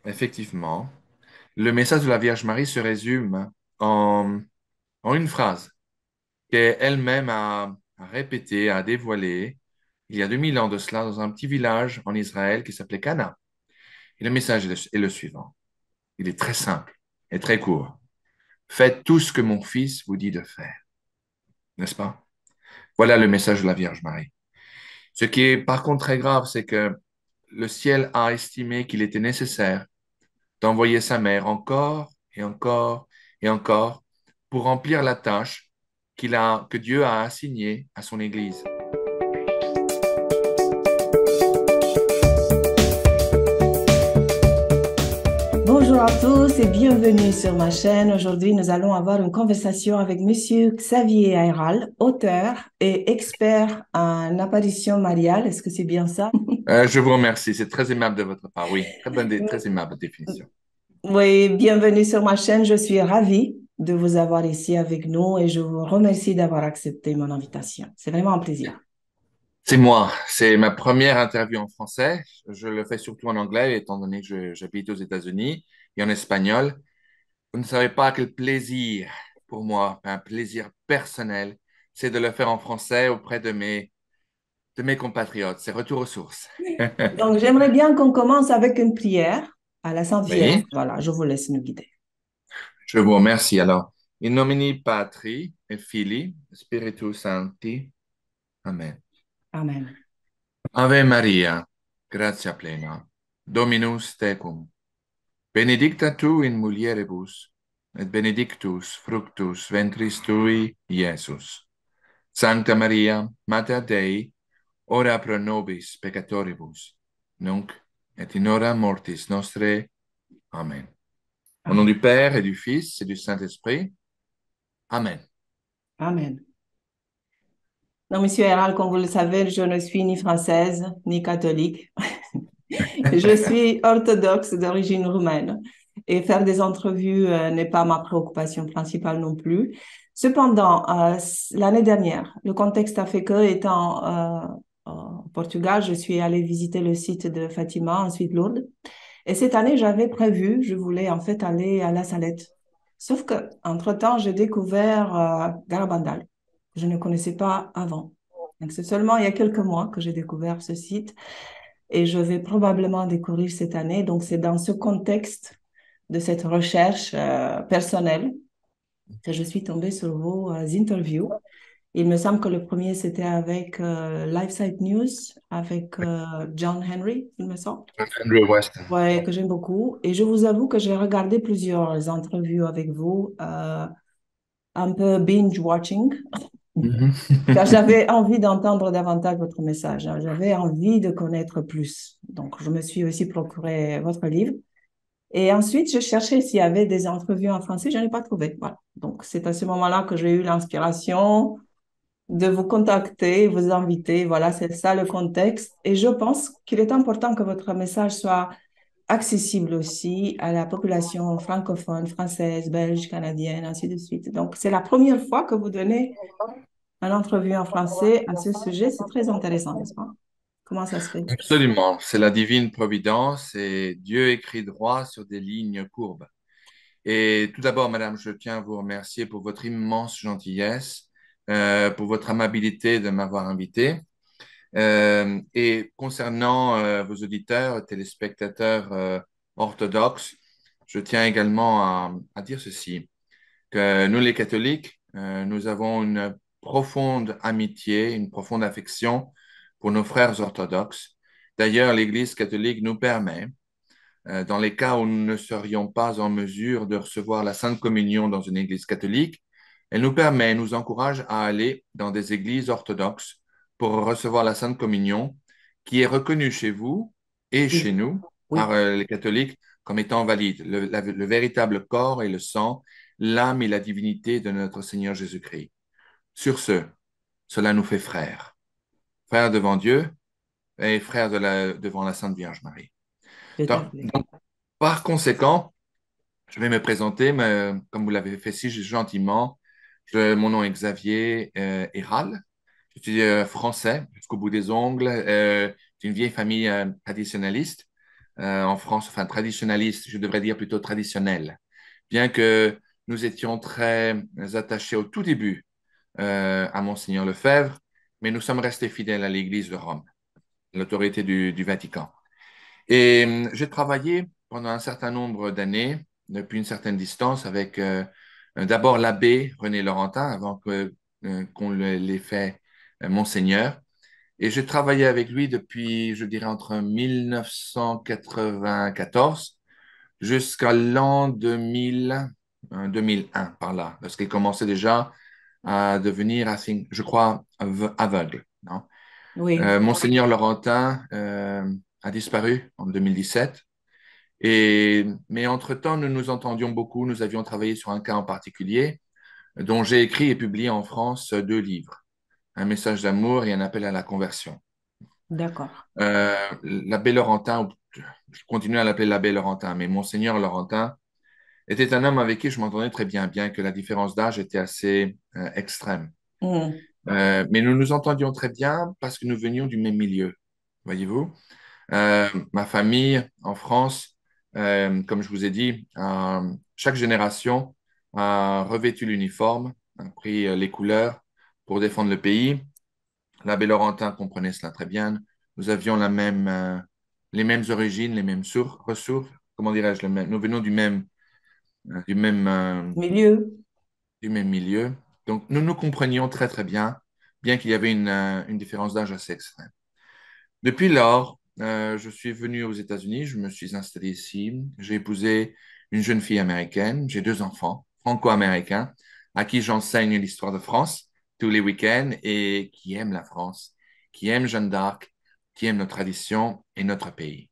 Effectivement. Le message de la Vierge Marie se résume en, en une phrase qu'elle-même a répétée, a dévoilée il y a 2000 ans de cela dans un petit village en Israël qui s'appelait Cana. Et le message est le suivant. Il est très simple et très court. Faites tout ce que mon fils vous dit de faire, n'est-ce pas? Voilà le message de la Vierge Marie. Ce qui est par contre très grave, c'est que le ciel a estimé qu'il était nécessaire d'envoyer sa mère encore et encore et encore pour remplir la tâche que Dieu a assignée à son Église. Bonjour à tous et bienvenue sur ma chaîne. Aujourd'hui, nous allons avoir une conversation avec Monsieur Xavier Ayral, auteur et expert en apparition mariale. Est-ce que c'est bien ça? Je vous remercie, c'est très aimable de votre part. Oui, très bonne, très aimable définition. Oui, bienvenue sur ma chaîne. Je suis ravie de vous avoir ici avec nous et je vous remercie d'avoir accepté mon invitation. C'est vraiment un plaisir. C'est moi, c'est ma première interview en français. Je le fais surtout en anglais, étant donné que j'habite aux États-Unis et en espagnol. Vous ne savez pas quel plaisir pour moi, un plaisir personnel, c'est de le faire en français auprès de mes compatriotes. C'est retour aux sources. Donc, j'aimerais bien qu'on commence avec une prière à la Sainte Vierge. Oui, Voilà, je vous laisse nous guider. je vous remercie. Alors, in nomine Patri et Filii, Spiritus Sancti. Amen. Amen. Ave Maria, gratia plena, Dominus tecum, benedicta tu in mulieribus, et benedictus fructus ventris tui, Iesus. Sancta Maria, Mater Dei, ora pro nobis peccatoribus, nunc et in hora mortis nostrae. Amen. Au nom Amen. du Père et du Fils et du Saint-Esprit. Amen. Amen. Non, Monsieur Héral, comme vous le savez, je ne suis ni française ni catholique. Je suis orthodoxe d'origine roumaine et faire des entrevues n'est pas ma préoccupation principale non plus. Cependant, l'année dernière, le contexte a fait que, étant au Portugal, je suis allée visiter le site de Fatima, ensuite Lourdes. Et cette année, j'avais prévu, je voulais en fait aller à La Salette. Sauf que, entre-temps, j'ai découvert Garabandal, que je ne connaissais pas avant. Donc, c'est seulement il y a quelques mois que j'ai découvert ce site et je vais probablement découvrir cette année. Donc, c'est dans ce contexte de cette recherche personnelle que je suis tombée sur vos interviews. Il me semble que le premier, c'était avec LifeSite News, avec John Henry, il me semble. Andrew West. Ouais, que j'aime beaucoup. Et je vous avoue que j'ai regardé plusieurs interviews avec vous, un peu binge-watching, Mhm. car j'avais envie d'entendre davantage votre message, hein. J'avais envie de connaître plus. Donc, je me suis aussi procuré votre livre. Et ensuite, je cherchais s'il y avait des entrevues en français. Je n'ai pas trouvé. Voilà. Donc, c'est à ce moment-là que j'ai eu l'inspiration de vous contacter, vous inviter. Voilà, c'est ça le contexte. Et je pense qu'il est important que votre message soit accessible aussi à la population francophone, française, belge, canadienne, ainsi de suite. Donc, c'est la première fois que vous donnez une entrevue en français à ce sujet. C'est très intéressant, n'est-ce pas? Comment ça se fait? Absolument, c'est la divine providence et Dieu écrit droit sur des lignes courbes. Et tout d'abord, Madame, je tiens à vous remercier pour votre immense gentillesse, pour votre amabilité de m'avoir invité. Et concernant vos auditeurs, téléspectateurs orthodoxes, je tiens également à dire ceci, que nous les catholiques, nous avons une profonde amitié, une profonde affection pour nos frères orthodoxes. D'ailleurs, l'Église catholique nous permet, dans les cas où nous ne serions pas en mesure de recevoir la Sainte Communion dans une Église catholique, elle nous permet, nous encourage à aller dans des églises orthodoxes pour recevoir la Sainte Communion, qui est reconnue chez vous et chez Oui, nous par oui, les catholiques comme étant valide, le véritable corps et le sang, l'âme et la divinité de notre Seigneur Jésus-Christ. Sur ce, cela nous fait frères, frères devant Dieu et frères devant la Sainte Vierge Marie. tout à Donc, fait. par conséquent, je vais me présenter, mais, comme vous l'avez fait si gentiment. Mon nom est Xavier Héral. Je suis français jusqu'au bout des ongles, d'une vieille famille traditionnaliste. en France, enfin traditionnaliste, je devrais dire plutôt traditionnel, bien que nous étions très attachés au tout début à Monseigneur Lefebvre, mais nous sommes restés fidèles à l'Église de Rome, l'autorité du Vatican. Et j'ai travaillé pendant un certain nombre d'années, depuis une certaine distance, avec d'abord l'abbé René Laurentin, avant qu'on l'ait fait Monseigneur. Et j'ai travaillé avec lui depuis, je dirais, entre 1994 jusqu'à l'an 2000, 2001, par là, parce qu'il commençait déjà à devenir, je crois, aveugle. Non? Oui, Monseigneur Laurentin a disparu en 2017. Mais entre-temps, nous nous entendions beaucoup. Nous avions travaillé sur un cas en particulier, dont j'ai écrit et publié en France deux livres, Un message d'amour et Un appel à la conversion. d'accord. L'abbé Laurentin, je continue à l'appeler l'abbé Laurentin, mais Monseigneur Laurentin était un homme avec qui je m'entendais très bien, bien que la différence d'âge était assez extrême. Mm. Mais nous nous entendions très bien parce que nous venions du même milieu, voyez-vous. Ma famille en France, comme je vous ai dit, chaque génération a revêtu l'uniforme, a pris les couleurs pour défendre le pays. L'abbé Laurentin comprenait cela très bien. Nous avions les mêmes origines, les mêmes ressources, comment dirais-je, nous venons du même, Milieu. du même milieu. Donc, nous nous comprenions très, très bien, bien qu'il y avait une différence d'âge assez extrême. Depuis lors, je suis venu aux États-Unis, je me suis installé ici, j'ai épousé une jeune fille américaine, j'ai deux enfants franco-américains à qui j'enseigne l'histoire de France tous les week-ends et qui aiment la France, qui aiment Jeanne d'Arc, qui aiment nos traditions et notre pays.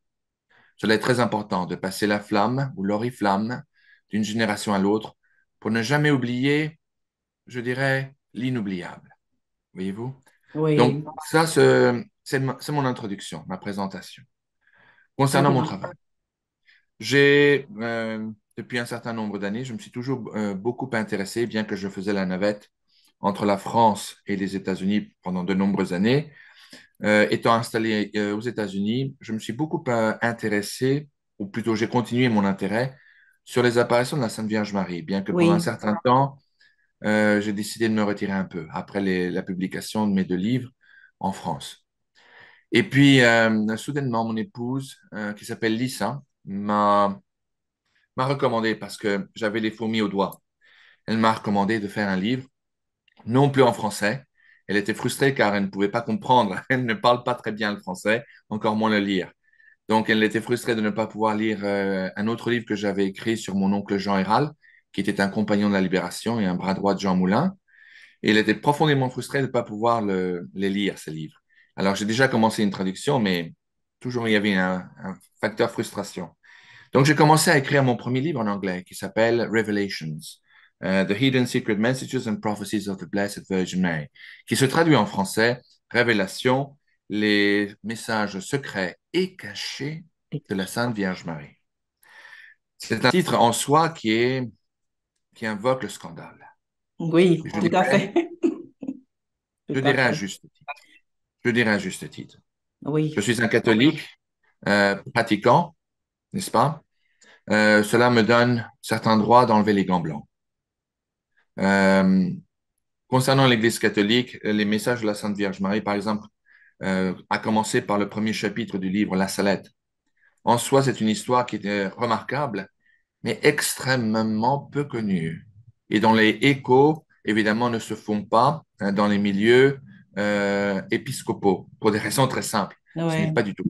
Cela est très important de passer la flamme ou l'oriflamme d'une génération à l'autre pour ne jamais oublier, je dirais, l'inoubliable. Voyez-vous? Donc, Oui, ça, c'est mon introduction, ma présentation. très Concernant mon bien. travail, j'ai, depuis un certain nombre d'années, je me suis toujours beaucoup intéressé, bien que je faisais la navette entre la France et les États-Unis pendant de nombreuses années. Étant installé aux États-Unis, je me suis beaucoup intéressé, ou plutôt j'ai continué mon intérêt sur les apparitions de la Sainte Vierge Marie, bien que pendant un Oui, certain temps, j'ai décidé de me retirer un peu après la publication de mes deux livres en France. Et puis, soudainement, mon épouse, qui s'appelle Lisa, m'a recommandé, parce que j'avais les fourmis aux doigts, elle m'a recommandé de faire un livre, non plus en français. Elle était frustrée car elle ne pouvait pas comprendre. Elle ne parle pas très bien le français, encore moins le lire. Donc, elle était frustrée de ne pas pouvoir lire un autre livre que j'avais écrit sur mon oncle Jean Hérald, qui était un compagnon de la Libération et un bras droit de Jean Moulin. Et elle était profondément frustrée de ne pas pouvoir les lire, ces livres. Alors, j'ai déjà commencé une traduction, mais toujours il y avait un facteur frustration. Donc, j'ai commencé à écrire mon premier livre en anglais qui s'appelle Revelations, The Hidden Secret Messages and Prophecies of the Blessed Virgin Mary, qui se traduit en français Révélation, les messages secrets et cachés de la Sainte Vierge Marie. C'est un titre en soi qui invoque le scandale. oui, Et tout à fait. Tout je à dirais à fait. juste titre. Je dirais à juste titre. Je Oui, suis un catholique pratiquant, n'est-ce pas? Cela me donne certains droits d'enlever les gants blancs. Euh, Concernant l'Église catholique, les messages de la Sainte Vierge Marie, par exemple, à commencer par le premier chapitre du livre La Salette. En soi, c'est une histoire qui est remarquable, mais extrêmement peu connue, et dont les échos, évidemment, ne se font pas dans les milieux épiscopaux, pour des raisons très simples. Ce n'est ouais. pas du tout.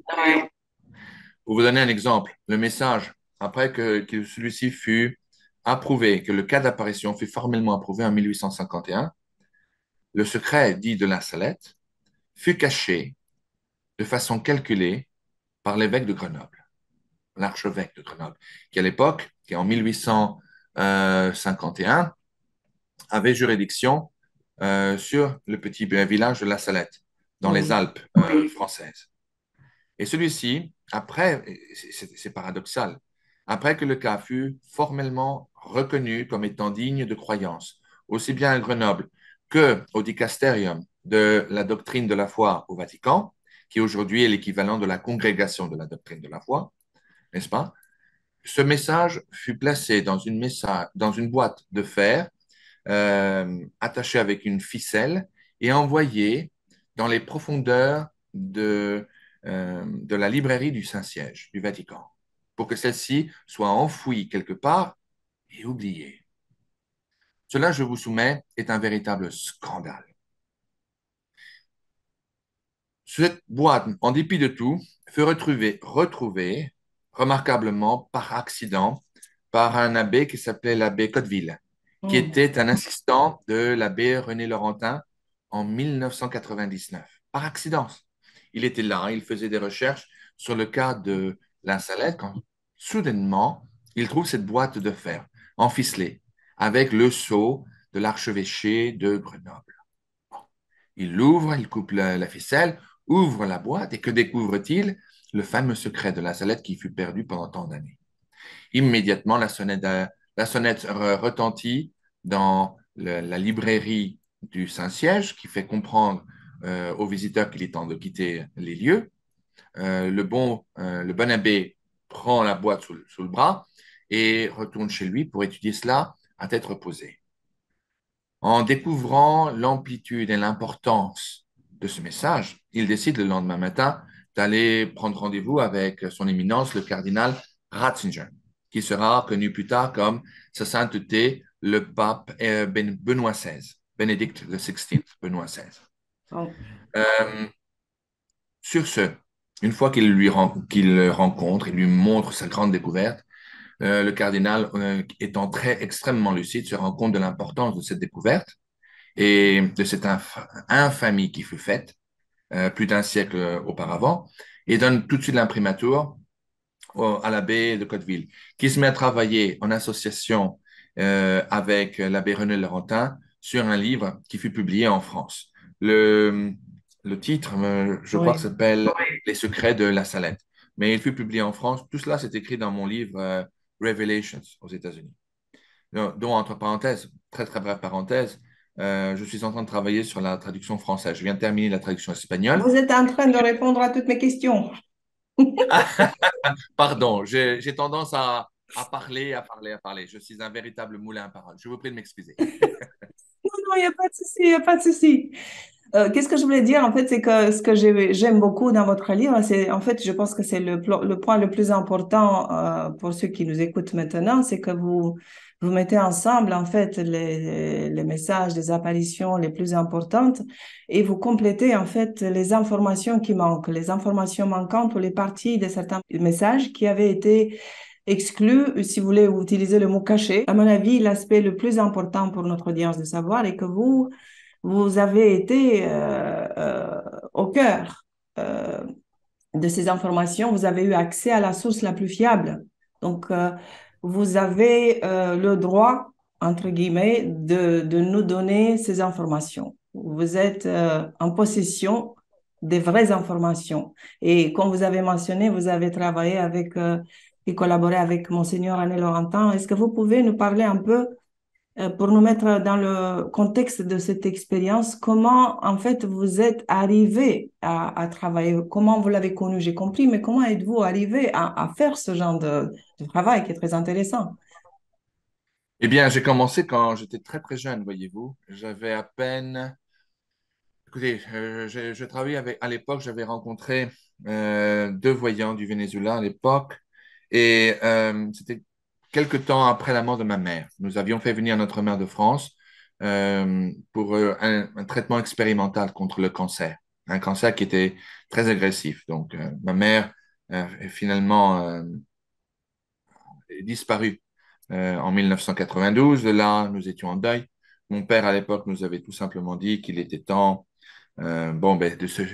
Pour vous donner un exemple, le message, après que celui-ci fut approuvé, que le cas d'apparition fut formellement approuvé en 1851, le secret dit de la Salette fut caché de façon calculée par l'évêque de Grenoble, l'archevêque de Grenoble, qui à l'époque, qui en 1851, avait juridiction sur le petit village de La Salette, dans les Oui, Alpes françaises. Et celui-ci, après, c'est paradoxal, après que le cas fut formellement reconnu comme étant digne de croyance, aussi bien à Grenoble que au dicasterium de la doctrine de la foi au Vatican, qui aujourd'hui est l'équivalent de la congrégation de la doctrine de la foi, n'est-ce pas? Ce message fut placé dans une boîte de fer attachée avec une ficelle et envoyé dans les profondeurs de la librairie du Saint-Siège du Vatican pour que celle-ci soit enfouie quelque part et oubliée. Cela, je vous soumets, est un véritable scandale. Cette boîte, en dépit de tout, fut retrouvée remarquablement par accident par un abbé qui s'appelait l'abbé Cotteville, qui Hmm. était un assistant de l'abbé René Laurentin en 1999. Par accident. Il était là, il faisait des recherches sur le cas de la Salette quand soudainement, il trouve cette boîte de fer enficelée avec le sceau de l'archevêché de Grenoble. Il l'ouvre, il coupe la ficelle, ouvre la boîte et que découvre-t-il? Le fameux secret de la Salette qui fut perdu pendant tant d'années. Immédiatement, la sonnette retentit dans la librairie du Saint-Siège, qui fait comprendre aux visiteurs qu'il est temps de quitter les lieux. Le bon abbé prend la boîte sous le bras et retourne chez lui pour étudier cela à tête reposée. En découvrant l'amplitude et l'importance de ce message, il décide le lendemain matin d'aller prendre rendez-vous avec son éminence, le cardinal Ratzinger, qui sera connu plus tard comme Sa Sainteté, le pape Benoît XVI, Bénédicte XVI, Benoît XVI. Oh, Euh, sur ce, une fois qu'il le rencontre et lui montre sa grande découverte, le cardinal, étant extrêmement lucide, se rend compte de l'importance de cette découverte et de cette infamie qui fut faite plus d'un siècle auparavant, et donne tout de suite l'imprimatur à l'abbé de Cotteville, qui se met à travailler en association avec l'abbé René Laurentin sur un livre qui fut publié en France. Le, le titre, je crois que oui. s'appelle Les secrets de la Salette, mais il fut publié en France. Tout cela, c'est écrit dans mon livre Revelations aux États-Unis. Dont, entre parenthèses, très très brève parenthèse, je suis en train de travailler sur la traduction française. Je viens de terminer la traduction espagnole. Vous êtes en train de répondre à toutes mes questions. Pardon, j'ai tendance à parler, à parler, à parler. Je suis un véritable moulin à parole. Je vous prie de m'excuser. Non, non, il n'y a pas de souci, il n'y a pas de souci. Qu'est-ce que je voulais dire en fait, c'est que ce que j'aime beaucoup dans votre livre, c'est en fait, je pense que c'est le point le plus important pour ceux qui nous écoutent maintenant, c'est que vous mettez ensemble en fait les messages des apparitions les plus importantes et vous complétez en fait les informations qui manquent, les informations manquantes ou les parties de certains messages qui avaient été exclus, si vous voulez utiliser le mot caché. À mon avis, l'aspect le plus important pour notre audience de savoir est que vous avez été au cœur euh, de ces informations, vous avez eu accès à la source la plus fiable. Donc, vous avez le droit, entre guillemets, de nous donner ces informations. Vous êtes en possession des vraies informations. Et comme vous avez mentionné, vous avez travaillé avec et collaboré avec Monseigneur René Laurentin. Est-ce que vous pouvez nous parler un peu pour nous mettre dans le contexte de cette expérience, comment en fait vous êtes arrivé à travailler, comment vous l'avez connu, j'ai compris, mais comment êtes-vous arrivé à faire ce genre de travail qui est très intéressant? Eh bien, j'ai commencé quand j'étais très très jeune, voyez-vous. J'avais à peine. Écoutez, je travaillais avec. À l'époque, j'avais rencontré deux voyants du Venezuela à l'époque, et c'était quelque temps après la mort de ma mère. Nous avions fait venir notre mère de France pour un traitement expérimental contre le cancer, un cancer qui était très agressif. Donc, ma mère est finalement est disparue en 1992. De là, nous étions en deuil. Mon père, à l'époque, nous avait tout simplement dit qu'il était temps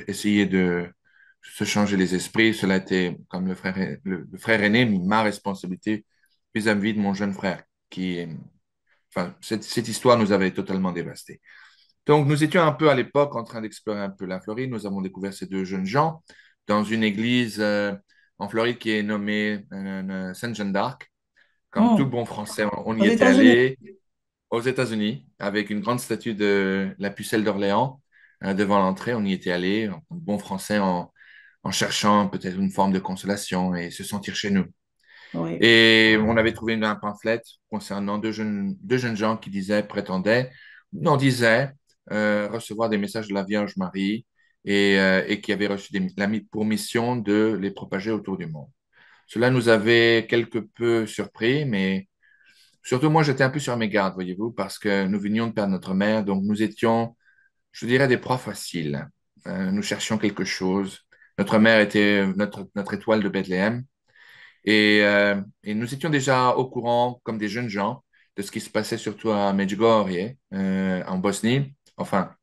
essayer de se changer les esprits. Cela a été, comme le frère aîné, ma responsabilité vis-à-vis de mon jeune frère, enfin, cette histoire nous avait totalement dévastés. Donc, nous étions un peu à l'époque en train d'explorer un peu la Floride. Nous avons découvert ces deux jeunes gens dans une église en Floride qui est nommée Sainte-Jeanne d'Arc. Comme tout Hmm. bon Français, on Aux y était États-Unis. allé aux États-Unis avec une grande statue de la pucelle d'Orléans devant l'entrée. On y était allé, en bon français, en cherchant peut-être une forme de consolation et se sentir chez nous. Oui, Et on avait trouvé un pamphlet concernant deux jeunes gens qui prétendaient, non, disaient recevoir des messages de la Vierge Marie et qui avaient reçu pour mission de les propager autour du monde. Cela nous avait quelque peu surpris, mais surtout moi, j'étais un peu sur mes gardes, voyez-vous, parce que nous venions de perdre notre mère, donc nous étions, je dirais, des proies faciles. Nous cherchions quelque chose. Notre mère était notre étoile de Bethléem. Et nous étions déjà au courant, comme des jeunes gens, de ce qui se passait surtout à Medjugorje, en Bosnie. Enfin,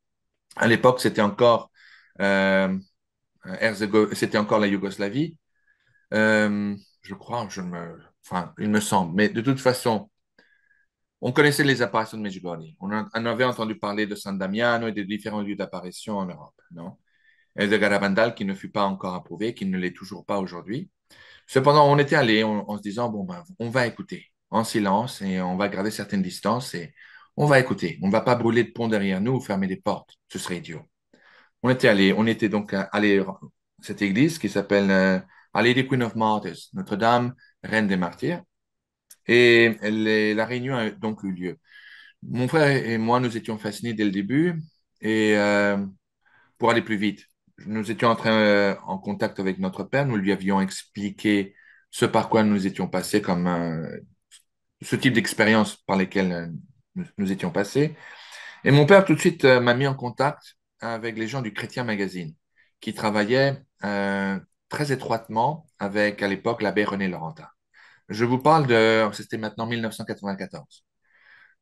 à l'époque, euh, c'était encore la Yougoslavie. Je crois, enfin, il me semble. Mais de toute façon, on connaissait les apparitions de Medjugorje. On avait entendu parler de San Damiano et de différents lieux d'apparition en Europe, non? Et de Garabandal, qui ne fut pas encore approuvé, qui ne l'est toujours pas aujourd'hui. Cependant, on était allé en se disant, bon, ben, on va écouter en silence et on va garder certaines distances et on va écouter. On ne va pas brûler de pont derrière nous ou fermer des portes. Ce serait idiot. On était donc allé à cette église qui s'appelle Our Lady Queen of Martyrs, Notre-Dame, Reine des Martyrs. Et la réunion a donc eu lieu. Mon frère et moi, nous étions fascinés dès le début et pour aller plus vite. Nous étions en contact avec notre père, nous lui avions expliqué ce par quoi nous étions passés, comme ce type d'expérience par lesquelles nous étions passés. Et mon père tout de suite m'a mis en contact avec les gens du Chrétien Magazine, qui travaillaient très étroitement avec, à l'époque, l'abbé René Laurentin. Je vous parle c'était maintenant 1994.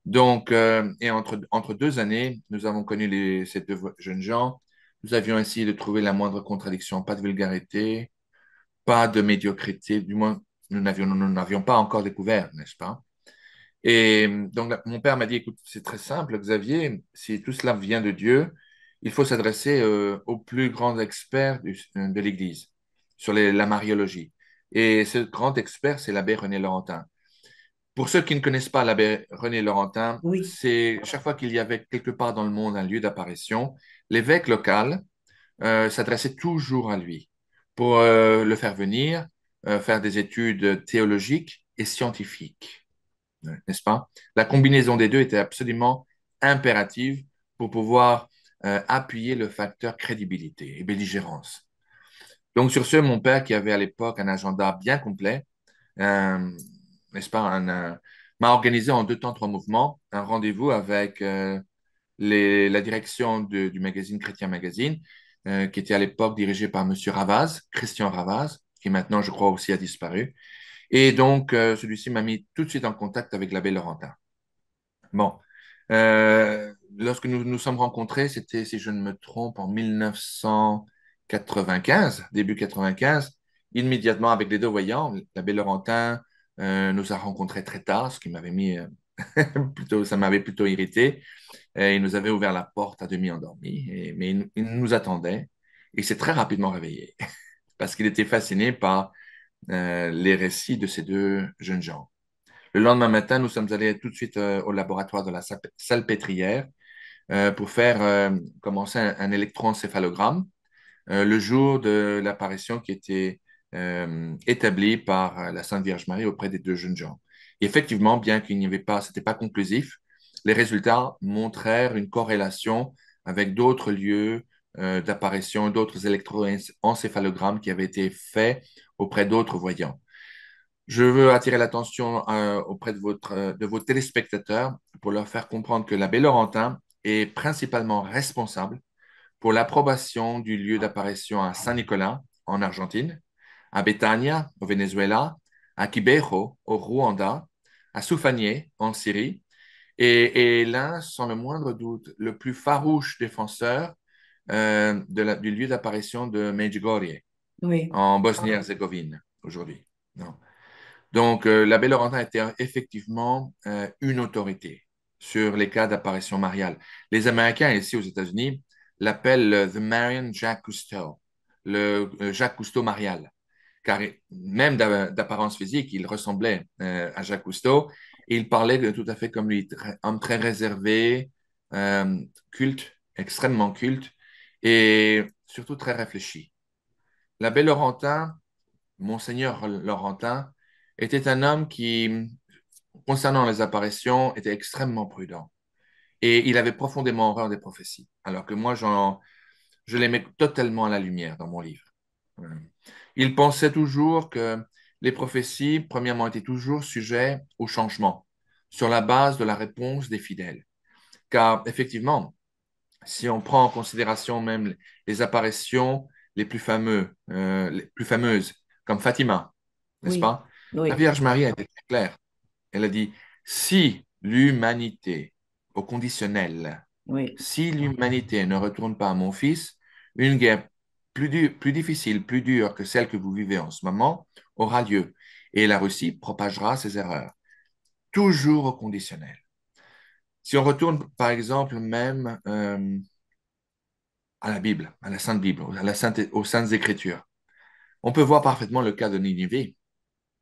Donc, et entre deux années, nous avons connu ces deux jeunes gens. Nous avions essayé de trouver la moindre contradiction, pas de vulgarité, pas de médiocrité, du moins, nous n'avions pas encore découvert, n'est-ce pas? Et donc, mon père m'a dit, écoute, c'est très simple, Xavier, si tout cela vient de Dieu, il faut s'adresser aux plus grands experts de l'Église sur la mariologie. Et ce grand expert, c'est l'abbé René Laurentin. Pour ceux qui ne connaissent pas l'abbé René Laurentin, oui, c'est chaque fois qu'il y avait quelque part dans le monde un lieu d'apparition, l'évêque local s'adressait toujours à lui pour le faire venir, faire des études théologiques et scientifiques, n'est-ce pas? La combinaison des deux était absolument impérative pour pouvoir appuyer le facteur crédibilité et belligérance. Donc sur ce, mon père, qui avait à l'époque un agenda bien complet, euh, n'est-ce pas, m'a organisé en deux temps, trois mouvements, un rendez-vous avec la direction du magazine Chrétien Magazine, qui était à l'époque dirigé par Monsieur Ravaz, Christian Ravaz, qui maintenant, je crois, aussi a disparu. Et donc, celui-ci m'a mis tout de suite en contact avec l'abbé Laurentin. Bon, lorsque nous nous sommes rencontrés, c'était, si je ne me trompe, en 1995, début 95, immédiatement avec les deux voyants, l'abbé Laurentin nous a rencontrés très tard, ce qui m'avait mis plutôt, ça m'avait plutôt irrité. Et il nous avait ouvert la porte à demi endormi, mais il nous attendait. Il s'est très rapidement réveillé parce qu'il était fasciné par les récits de ces deux jeunes gens. Le lendemain matin, nous sommes allés tout de suite au laboratoire de la salpêtrière pour faire commencer un électroencéphalogramme le jour de l'apparition qui était établie par la Sainte Vierge Marie auprès des deux jeunes gens. Et effectivement, bien qu'il n'y avait pas, c'était pas conclusif, les résultats montrèrent une corrélation avec d'autres lieux d'apparition, d'autres électroencéphalogrammes qui avaient été faits auprès d'autres voyants. Je veux attirer l'attention auprès de vos téléspectateurs pour leur faire comprendre que l'abbé Laurentin est principalement responsable pour l'approbation du lieu d'apparition à Saint-Nicolas, en Argentine, à Betania, au Venezuela, à Kibeho, au Rwanda, à Soufanié, en Syrie, et l'un, sans le moindre doute, le plus farouche défenseur du lieu d'apparition de Medjugorje, oui. en Bosnie-Herzégovine, aujourd'hui. Non. Donc, l'abbé Laurentin était effectivement une autorité sur les cas d'apparition mariale. Les Américains, ici aux États-Unis, l'appellent The Marian Jacques Cousteau, le Jacques Cousteau marial, car même d'apparence physique, il ressemblait à Jacques Cousteau et il parlait tout à fait comme lui, homme très réservé, culte, extrêmement culte et surtout très réfléchi. L'abbé Laurentin, Monseigneur Laurentin, était un homme qui, concernant les apparitions, était extrêmement prudent. Et il avait profondément horreur des prophéties, alors que moi, je les mets totalement à la lumière dans mon livre. Euh, Il pensait toujours que les prophéties, premièrement, étaient toujours sujets au changement, sur la base de la réponse des fidèles. Car effectivement, si on prend en considération même les apparitions les plus fameuses, comme Fatima, n'est-ce Oui, pas? La oui, Vierge Marie a été très claire. Elle a dit, si l'humanité, au conditionnel, oui, si l'humanité ne retourne pas à mon fils, une guerre plus difficile, plus dure que celle que vous vivez en ce moment aura lieu. Et la Russie propagera ses erreurs. Toujours au conditionnel. Si on retourne, par exemple, même à la Bible, à la Sainte Bible, aux Saintes Écritures, on peut voir parfaitement le cas de Ninive,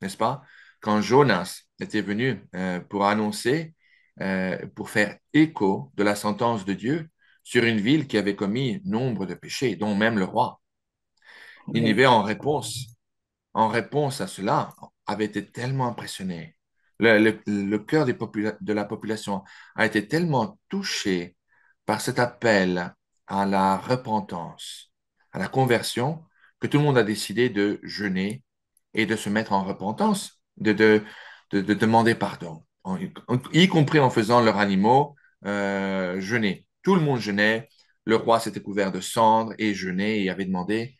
n'est-ce pas? Quand Jonas était venu pour annoncer, pour faire écho de la sentence de Dieu sur une ville qui avait commis nombre de péchés, dont même le roi. oui, Ninive, en réponse à cela, avait été tellement impressionné. Le cœur de la population a été tellement touché par cet appel à la repentance, à la conversion, que tout le monde a décidé de jeûner et de se mettre en repentance, de demander pardon, y compris en faisant leurs animaux jeûner. Tout le monde jeûnait, le roi s'était couvert de cendres et jeûnait et avait demandé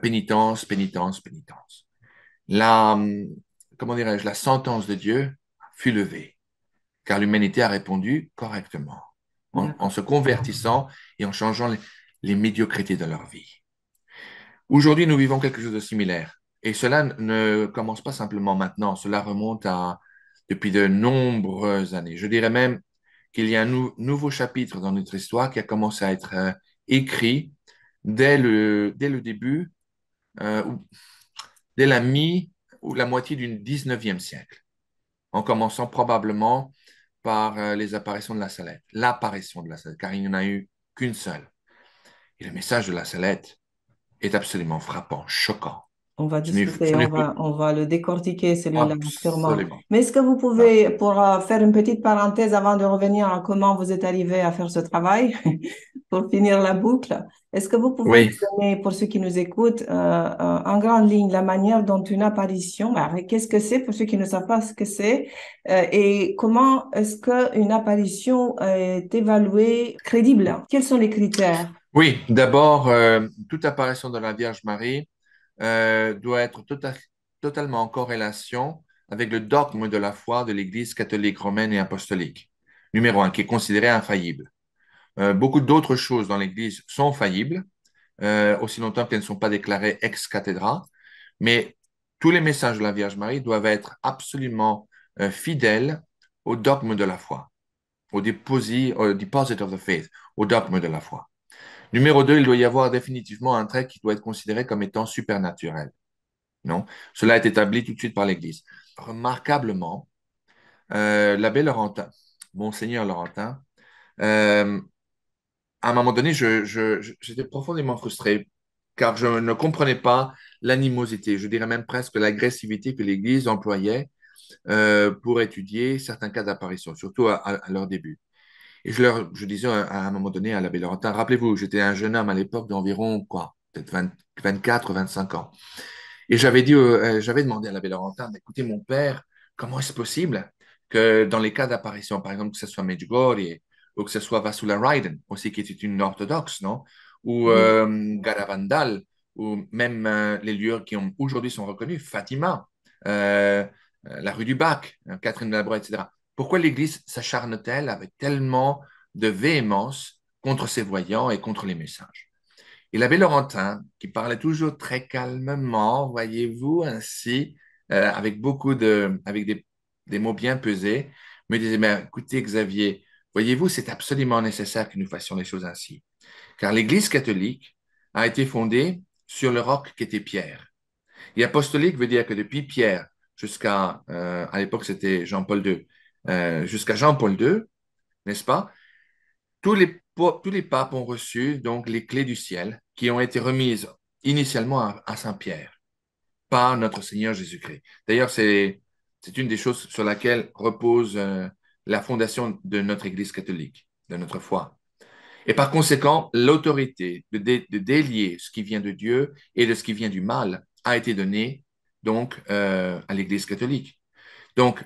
pénitence, pénitence, pénitence. La, comment dirais-je, la sentence de Dieu fut levée, car l'humanité a répondu correctement, en d'accord. se convertissant et en changeant les médiocrités de leur vie. Aujourd'hui, nous vivons quelque chose de similaire. Et cela ne commence pas simplement maintenant, cela remonte à depuis de nombreuses années. Je dirais même qu'il y a un nouveau chapitre dans notre histoire qui a commencé à être écrit dès le début, ou dès la mi ou la moitié du 19e siècle, en commençant probablement par les apparitions de la Salette, l'apparition de la Salette, car il n'y en a eu qu'une seule. Et le message de la Salette est absolument frappant, choquant. On va Ce discuter, n'est on va le décortiquer, celui-là, sûrement. absolument. Mais est-ce que vous Ah. pouvez, pour faire une petite parenthèse avant de revenir à comment vous êtes arrivé à faire ce travail, pour finir la boucle, est-ce que vous pouvez Oui, nous donner, pour ceux qui nous écoutent, en grande ligne, la manière dont une apparition, bah, qu'est-ce que c'est pour ceux qui ne savent pas ce que c'est, et comment est-ce qu'une apparition est évaluée crédible? Quels sont les critères? oui. D'abord, toute apparition de la Vierge Marie doit être totalement en corrélation avec le dogme de la foi de l'Église catholique romaine et apostolique. Numéro un, qui est considéré infaillible. Beaucoup d'autres choses dans l'Église sont faillibles, aussi longtemps qu'elles ne sont pas déclarées ex cathedra, mais tous les messages de la Vierge Marie doivent être absolument fidèles au dogme de la foi, au deposit of the faith, au dogme de la foi. Numéro 2, il doit y avoir définitivement un trait qui doit être considéré comme étant supernaturel. Non? Cela est établi tout de suite par l'Église. Remarquablement, l'abbé Laurentin, Monseigneur Laurentin, euh, à un moment donné, j'étais profondément frustré car je ne comprenais pas l'animosité, je dirais même presque l'agressivité que l'Église employait pour étudier certains cas d'apparition, surtout à leur début. Et je disais à un moment donné à l'abbé Laurentin, rappelez-vous, j'étais un jeune homme à l'époque d'environ, quoi, peut-être 24, 25 ans. Et j'avais demandé à l'abbé Laurentin, écoutez, mon père, comment est-ce possible que dans les cas d'apparition, par exemple, que ce soit Medjugorje ou que ce soit Vasula-Raiden, aussi qui était une orthodoxe, non? Ou Oui. Garavandal, ou même les lieux qui ont aujourd'hui sont reconnus, Fatima, euh, la rue du Bac, Catherine de la Broye, etc. Pourquoi l'Église s'acharne-t-elle avec tellement de véhémence contre ses voyants et contre les messages? Et l'abbé Laurentin, qui parlait toujours très calmement, voyez-vous, ainsi, avec des mots bien pesés, me disait, mais écoutez, Xavier, voyez-vous, c'est absolument nécessaire que nous fassions les choses ainsi. Car l'Église catholique a été fondée sur le roc qui était Pierre. Et apostolique veut dire que depuis Pierre à l'époque c'était Jean-Paul II, jusqu'à Jean-Paul II, n'est-ce pas? Tous les papes ont reçu donc les clés du ciel qui ont été remises initialement à Saint-Pierre par notre Seigneur Jésus-Christ. D'ailleurs, c'est C'est une des choses sur laquelle repose la fondation de notre Église catholique, de notre foi. Et par conséquent, l'autorité de délier ce qui vient de Dieu et de ce qui vient du mal a été donnée donc à l'Église catholique. Donc,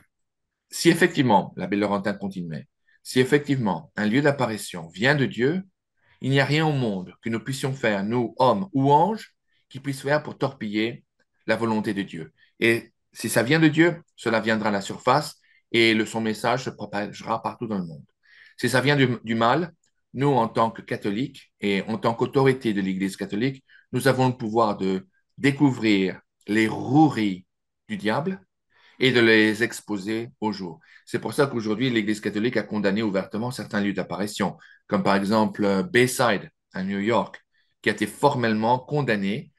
si effectivement, l'abbé Laurentin continuait, si effectivement un lieu d'apparition vient de Dieu, il n'y a rien au monde que nous puissions faire, nous, hommes ou anges, qui puisse faire pour torpiller la volonté de Dieu. Et si ça vient de Dieu, cela viendra à la surface et son message se propagera partout dans le monde. Si ça vient du mal, nous, en tant que catholiques et en tant qu'autorité de l'Église catholique, nous avons le pouvoir de découvrir les roueries du diable et de les exposer au jour. C'est pour ça qu'aujourd'hui, l'Église catholique a condamné ouvertement certains lieux d'apparition, comme par exemple Bayside à New York, qui a été formellement condamné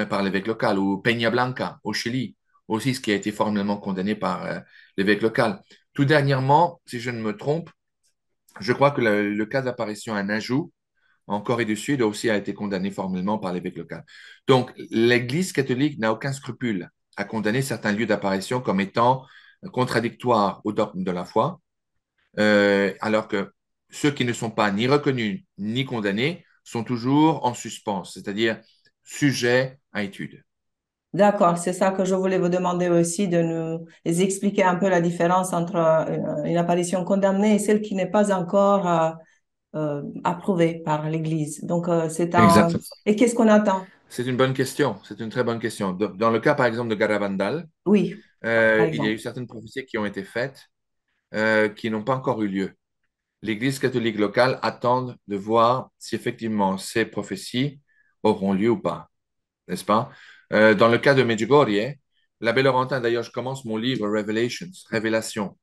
par l'évêque local, ou Peña Blanca au Chili, aussi ce qui a été formellement condamné par l'évêque local. Tout dernièrement, si je ne me trompe, je crois que le cas d'apparition à Najou, en Corée du Sud, aussi a été condamné formellement par l'évêque local. Donc, l'Église catholique n'a aucun scrupule à condamner certains lieux d'apparition comme étant contradictoires au dogme de la foi, alors que ceux qui ne sont pas ni reconnus ni condamnés sont toujours en suspens, c'est-à-dire sujets à étude. D'accord, c'est ça que je voulais vous demander aussi, de nous expliquer un peu la différence entre une apparition condamnée et celle qui n'est pas encore approuvée par l'Église. Donc, Exactement. Et qu'est-ce qu'on attend? C'est une bonne question. C'est une très bonne question. Dans le cas, par exemple, de Garabandal, Oui, par il y a exemple. eu certaines prophéties qui ont été faites qui n'ont pas encore eu lieu. L'Église catholique locale attend de voir si effectivement ces prophéties auront lieu ou pas, n'est-ce pas? Dans le cas de Medjugorje, l'abbé Laurentin, d'ailleurs, je commence mon livre Revelations, Révélation,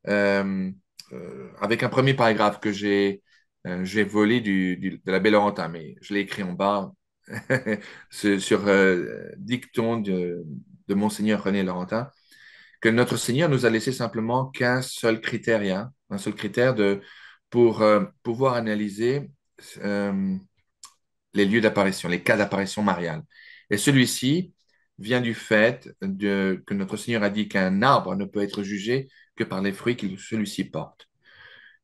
euh, avec un premier paragraphe que j'ai volé de l'abbé Laurentin, mais je l'ai écrit en bas sur dicton de Monseigneur René Laurentin, que notre Seigneur nous a laissé simplement qu'un seul critère, hein, un seul critère pour pouvoir analyser euh, les lieux d'apparition, les cas d'apparition mariale. Et celui-ci vient du fait que notre Seigneur a dit qu'un arbre ne peut être jugé que par les fruits que celui-ci porte.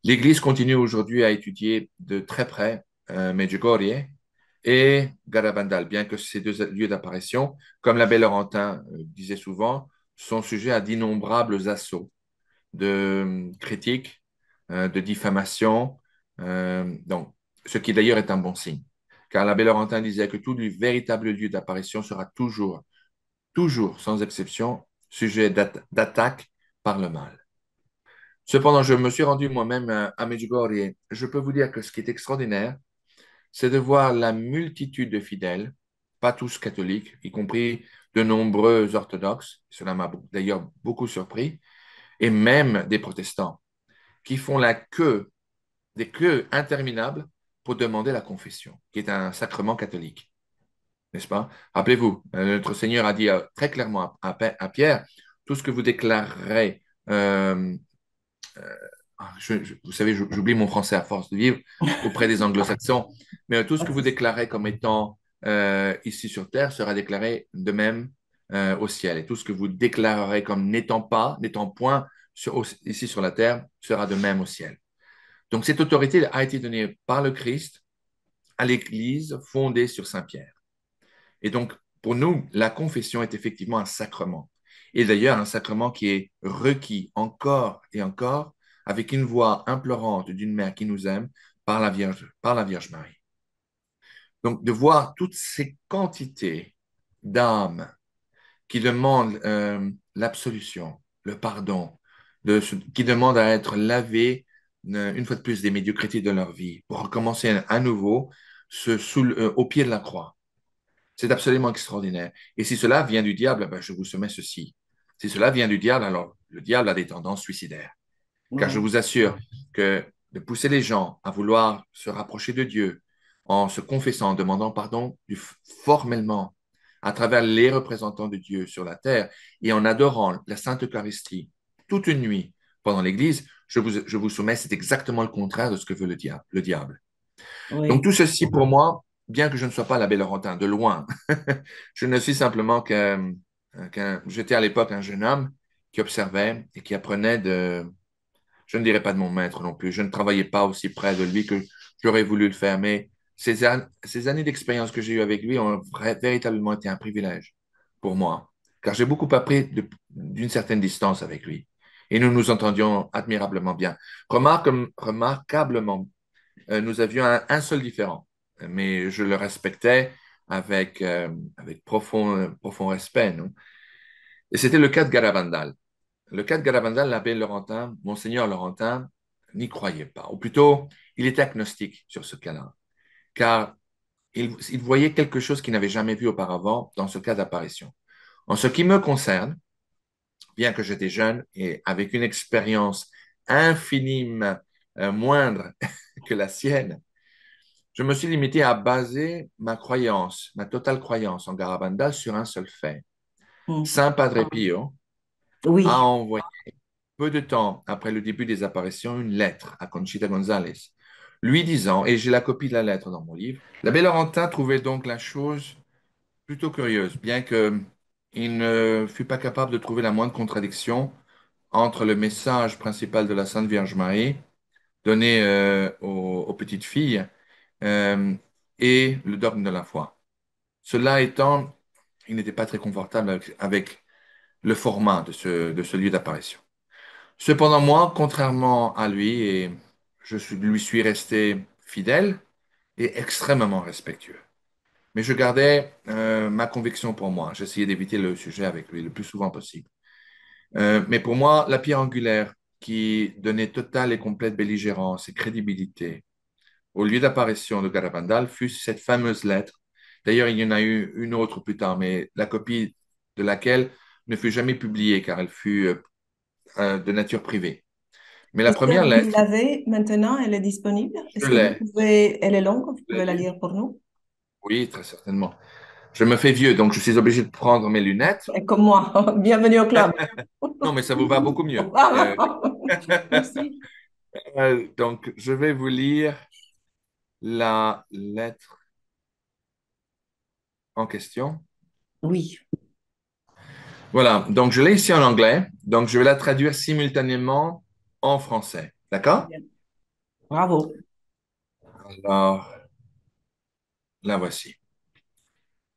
L'Église continue aujourd'hui à étudier de très près Medjugorje et Garabandal, bien que ces deux lieux d'apparition, comme l'abbé Laurentin disait souvent, sont sujets à d'innombrables assauts de critiques, de diffamation, donc, ce qui d'ailleurs est un bon signe. Car l'abbé Laurentin disait que tout véritable lieu d'apparition sera toujours, toujours, sans exception, sujet d'attaque par le mal. Cependant, je me suis rendu moi-même à Medjugorje et je peux vous dire que ce qui est extraordinaire, c'est de voir la multitude de fidèles, pas tous catholiques, y compris de nombreux orthodoxes, cela m'a d'ailleurs beaucoup surpris, et même des protestants, qui font des queues interminables pour demander la confession, qui est un sacrement catholique, n'est-ce pas? Rappelez-vous, notre Seigneur a dit très clairement à Pierre, tout ce que vous déclarerez, vous savez, j'oublie mon français à force de vivre auprès des anglo-saxons, mais tout ce que vous déclarez comme étant ici sur terre sera déclaré de même au ciel. Et tout ce que vous déclarerez comme n'étant point ici sur la terre, sera de même au ciel. Donc cette autorité a été donnée par le Christ à l'Église fondée sur Saint-Pierre. Et donc, pour nous, la confession est effectivement un sacrement. Et d'ailleurs, un sacrement qui est requis encore et encore avec une voix implorante d'une mère qui nous aime par la Vierge Marie. Donc, de voir toutes ces quantités d'âmes qui demandent l'absolution, le pardon, qui demandent à être lavées une fois de plus des médiocrités de leur vie pour recommencer à nouveau au pied de la croix. C'est absolument extraordinaire. Et si cela vient du diable, ben, je vous soumets ceci. Si cela vient du diable, alors le diable a des tendances suicidaires. Car je Oui, vous assure que de pousser les gens à vouloir se rapprocher de Dieu en se confessant, en demandant pardon formellement à travers les représentants de Dieu sur la terre et en adorant la Sainte Eucharistie toute une nuit pendant l'Église, je vous soumets, c'est exactement le contraire de ce que veut le diable. Le diable. Donc oui. tout ceci pour moi, bien que je ne sois pas l'abbé Laurentin, de loin, je ne suis simplement j'étais à l'époque un jeune homme qui observait et qui apprenait de, je ne dirais pas de mon maître non plus, je ne travaillais pas aussi près de lui que j'aurais voulu le faire, mais ces années d'expérience que j'ai eues avec lui ont véritablement été un privilège pour moi, car j'ai beaucoup appris d'une certaine distance avec lui. Et nous nous entendions admirablement bien. Remarquablement, nous avions un seul différent, mais je le respectais avec profond respect, non? Et c'était le cas de Garabandal. Le cas de Garabandal, l'abbé Laurentin, Monseigneur Laurentin, n'y croyait pas. Ou plutôt, il était agnostique sur ce cas-là, car il voyait quelque chose qu'il n'avait jamais vu auparavant dans ce cas d'apparition. En ce qui me concerne, bien que j'étais jeune et avec une expérience infinime, moindre que la sienne, je me suis limité à baser ma croyance, ma totale croyance en Garabandal sur un seul fait. Mm. Saint Padre Pio a Oui. envoyé peu de temps après le début des apparitions une lettre à Conchita González, lui disant, et j'ai la copie de la lettre dans mon livre, l'abbé Laurentin trouvait donc la chose plutôt curieuse, bien qu'il ne fût pas capable de trouver la moindre contradiction entre le message principal de la Sainte Vierge Marie donné aux petites filles euh, et le dogme de la foi. Cela étant, il n'était pas très confortable avec le format de ce lieu d'apparition. Cependant, moi, contrairement à lui, et lui suis resté fidèle et extrêmement respectueux. Mais je gardais ma conviction pour moi. J'essayais d'éviter le sujet avec lui le plus souvent possible. Mais pour moi, la pierre angulaire qui donnait totale et complète belligérance et crédibilité au lieu d'apparition de Garabandal fut cette fameuse lettre. D'ailleurs, il y en a eu une autre plus tard, mais la copie de laquelle ne fut jamais publiée car elle fut de nature privée. Mais la Est-ce première que vous lettre, l'avez maintenant? Elle est disponible? je Est-ce que vous l'ai. pouvez, elle est longue, vous Je l'ai pouvez la lue. lire pour nous? Oui, très certainement. Je me fais vieux, donc je suis obligé de prendre mes lunettes. Et comme moi, bienvenue au club. Non, mais ça vous va beaucoup mieux. Merci. Donc, je vais vous lire la lettre en question. Oui. Voilà, donc je l'ai ici en anglais, donc je vais la traduire simultanément en français. D'accord? Bien. Bravo. Alors, la voici.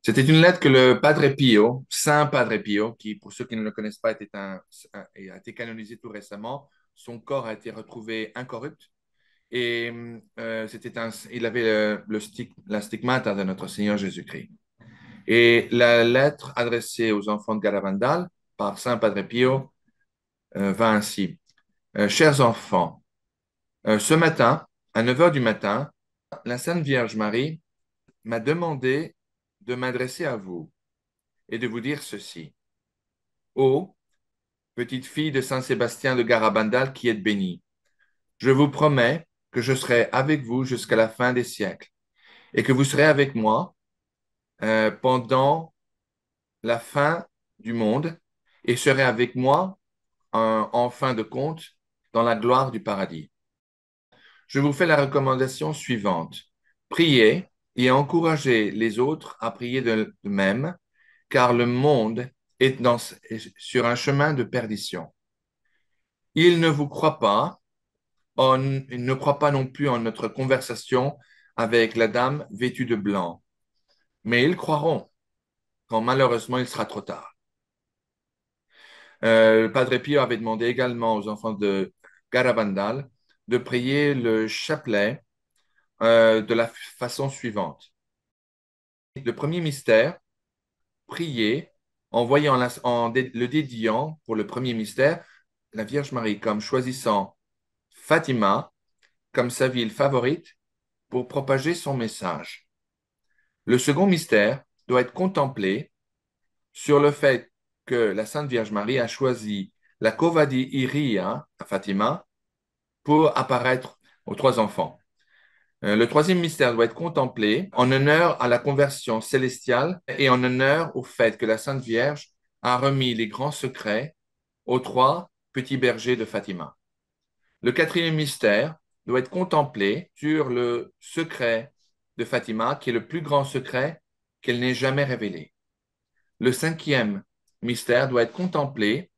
C'était une lettre que le Padre Pio, Saint Padre Pio, qui, pour ceux qui ne le connaissent pas, a été canonisé tout récemment. Son corps a été retrouvé incorrupt et il avait la stigmata de notre Seigneur Jésus-Christ. Et la lettre adressée aux enfants de Garavandal par Saint Padre Pio va ainsi. Chers enfants, ce matin, à 9 heures du matin, la Sainte Vierge Marie m'a demandé de m'adresser à vous et de vous dire ceci. Ô petite fille de Saint Sébastien de Garabandal qui êtes bénie, je vous promets que je serai avec vous jusqu'à la fin des siècles et que vous serez avec moi pendant la fin du monde et serez avec moi en fin de compte dans la gloire du paradis. Je vous fais la recommandation suivante. Priez et encouragez les autres à prier de même, car le monde est sur un chemin de perdition. Il ne vous croit pas, il ne croit pas non plus en notre conversation avec la dame vêtue de blanc, mais ils croiront quand malheureusement il sera trop tard. Le Padre Pio avait demandé également aux enfants de Garabandal de prier le chapelet de la façon suivante. Le premier mystère, prier en voyant le dédiant pour le premier mystère, la Vierge Marie, comme choisissant Fatima comme sa ville favorite pour propager son message. Le second mystère doit être contemplé sur le fait que la Sainte Vierge Marie a choisi la Cova di Iria à Fatima pour apparaître aux trois enfants. Le troisième mystère doit être contemplé en honneur à la conversion célestiale et en honneur au fait que la Sainte Vierge a remis les grands secrets aux trois petits bergers de Fatima. Le quatrième mystère doit être contemplé sur le secret de Fatima, qui est le plus grand secret qu'elle n'ait jamais révélé. Le cinquième mystère doit être contemplé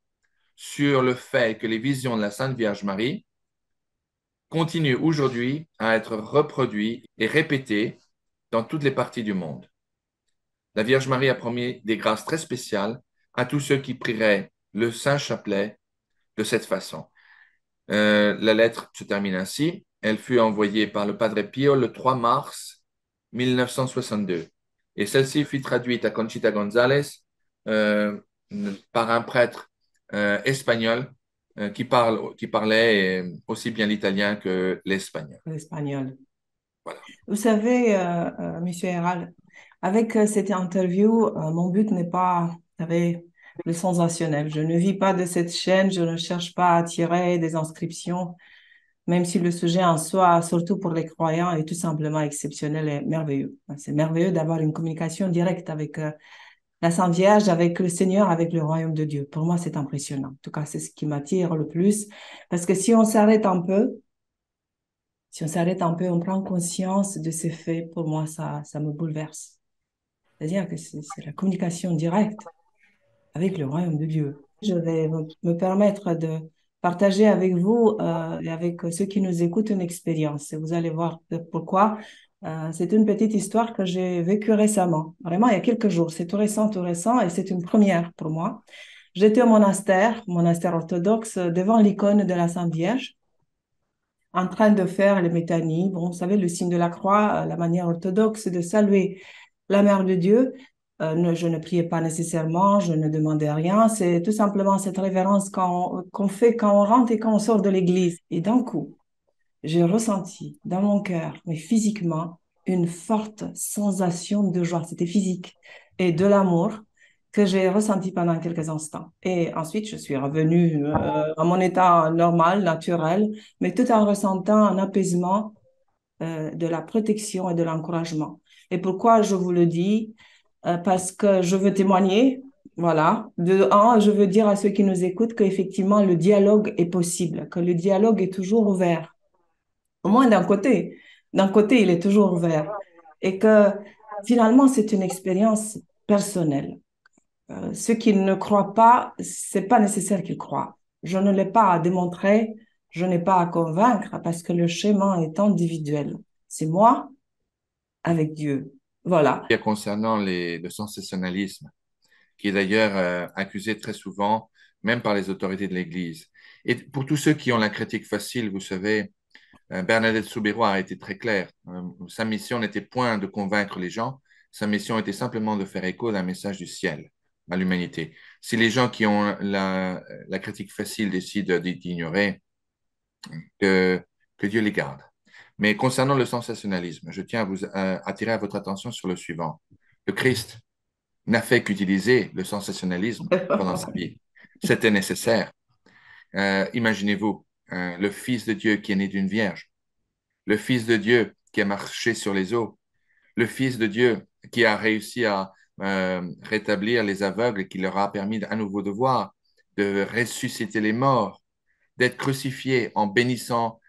sur le fait que les visions de la Sainte Vierge Marie continuent aujourd'hui à être reproduites et répétées dans toutes les parties du monde. La Vierge Marie a promis des grâces très spéciales à tous ceux qui prieraient le Saint Chapelet de cette façon. La lettre se termine ainsi. Elle fut envoyée par le Padre Pio le 3 mars 1962. Et celle-ci fut traduite à Conchita González euh, par un prêtre espagnol qui parlait aussi bien l'italien que l'espagnol. L'espagnol. Voilà. Vous savez, Monsieur Héral, avec cette interview, mon but n'est pas, vous savez, le sensationnel. Je ne vis pas de cette chaîne, je ne cherche pas à attirer des inscriptions, même si le sujet en soi, surtout pour les croyants, est tout simplement exceptionnel et merveilleux. C'est merveilleux d'avoir une communication directe avec la Sainte Vierge, avec le Seigneur, avec le royaume de Dieu. Pour moi, c'est impressionnant. En tout cas, c'est ce qui m'attire le plus, parce que si on s'arrête un peu, on prend conscience de ces faits, pour moi, ça me bouleverse. C'est-à-dire que c'est la communication directe avec le royaume de Dieu. Je vais me permettre de partager avec vous et avec ceux qui nous écoutent une expérience. Et vous allez voir pourquoi. C'est une petite histoire que j'ai vécue récemment, vraiment il y a quelques jours. C'est tout récent, et c'est une première pour moi. J'étais au monastère orthodoxe, devant l'icône de la Sainte Vierge, en train de faire les métanies. Bon, vous savez, le signe de la croix, la manière orthodoxe de saluer la Mère de Dieu. Je ne priais pas nécessairement, je ne demandais rien. C'est tout simplement cette révérence qu'on fait quand on rentre et quand on sort de l'église. Et d'un coup, j'ai ressenti dans mon cœur, mais physiquement, une forte sensation de joie. C'était physique et de l'amour que j'ai ressenti pendant quelques instants. Et ensuite, je suis revenue à mon état normal, naturel, mais tout en ressentant un apaisement, de la protection et de l'encouragement. Et pourquoi je vous le dis? Parce que je veux témoigner. Voilà. De un, je veux dire à ceux qui nous écoutent qu'effectivement, le dialogue est possible, que le dialogue est toujours ouvert. Au moins d'un côté. D'un côté, il est toujours ouvert. Et que finalement, c'est une expérience personnelle. Ceux qui ne croient pas, c'est pas nécessaire qu'ils croient. Je ne l'ai pas à démontrer, je n'ai pas à convaincre parce que le chemin est individuel. C'est moi avec Dieu. Voilà. Et concernant le sensationnalisme, qui est d'ailleurs accusé très souvent, même par les autorités de l'Église. Et pour tous ceux qui ont la critique facile, vous savez, Bernadette Soubirous a été très claire. Sa mission n'était point de convaincre les gens, sa mission était simplement de faire écho d'un message du ciel à l'humanité. Si les gens qui ont la critique facile décident d'ignorer, que, que Dieu les garde. Mais concernant le sensationnalisme, je tiens à vous attirer à votre attention sur le suivant. Le Christ n'a fait qu'utiliser le sensationnalisme pendant sa vie. C'était nécessaire. Imaginez-vous, le Fils de Dieu qui est né d'une vierge, le Fils de Dieu qui a marché sur les eaux, le Fils de Dieu qui a réussi à rétablir les aveugles et qui leur a permis à nouveau de voir, de ressusciter les morts, d'être crucifié en bénissant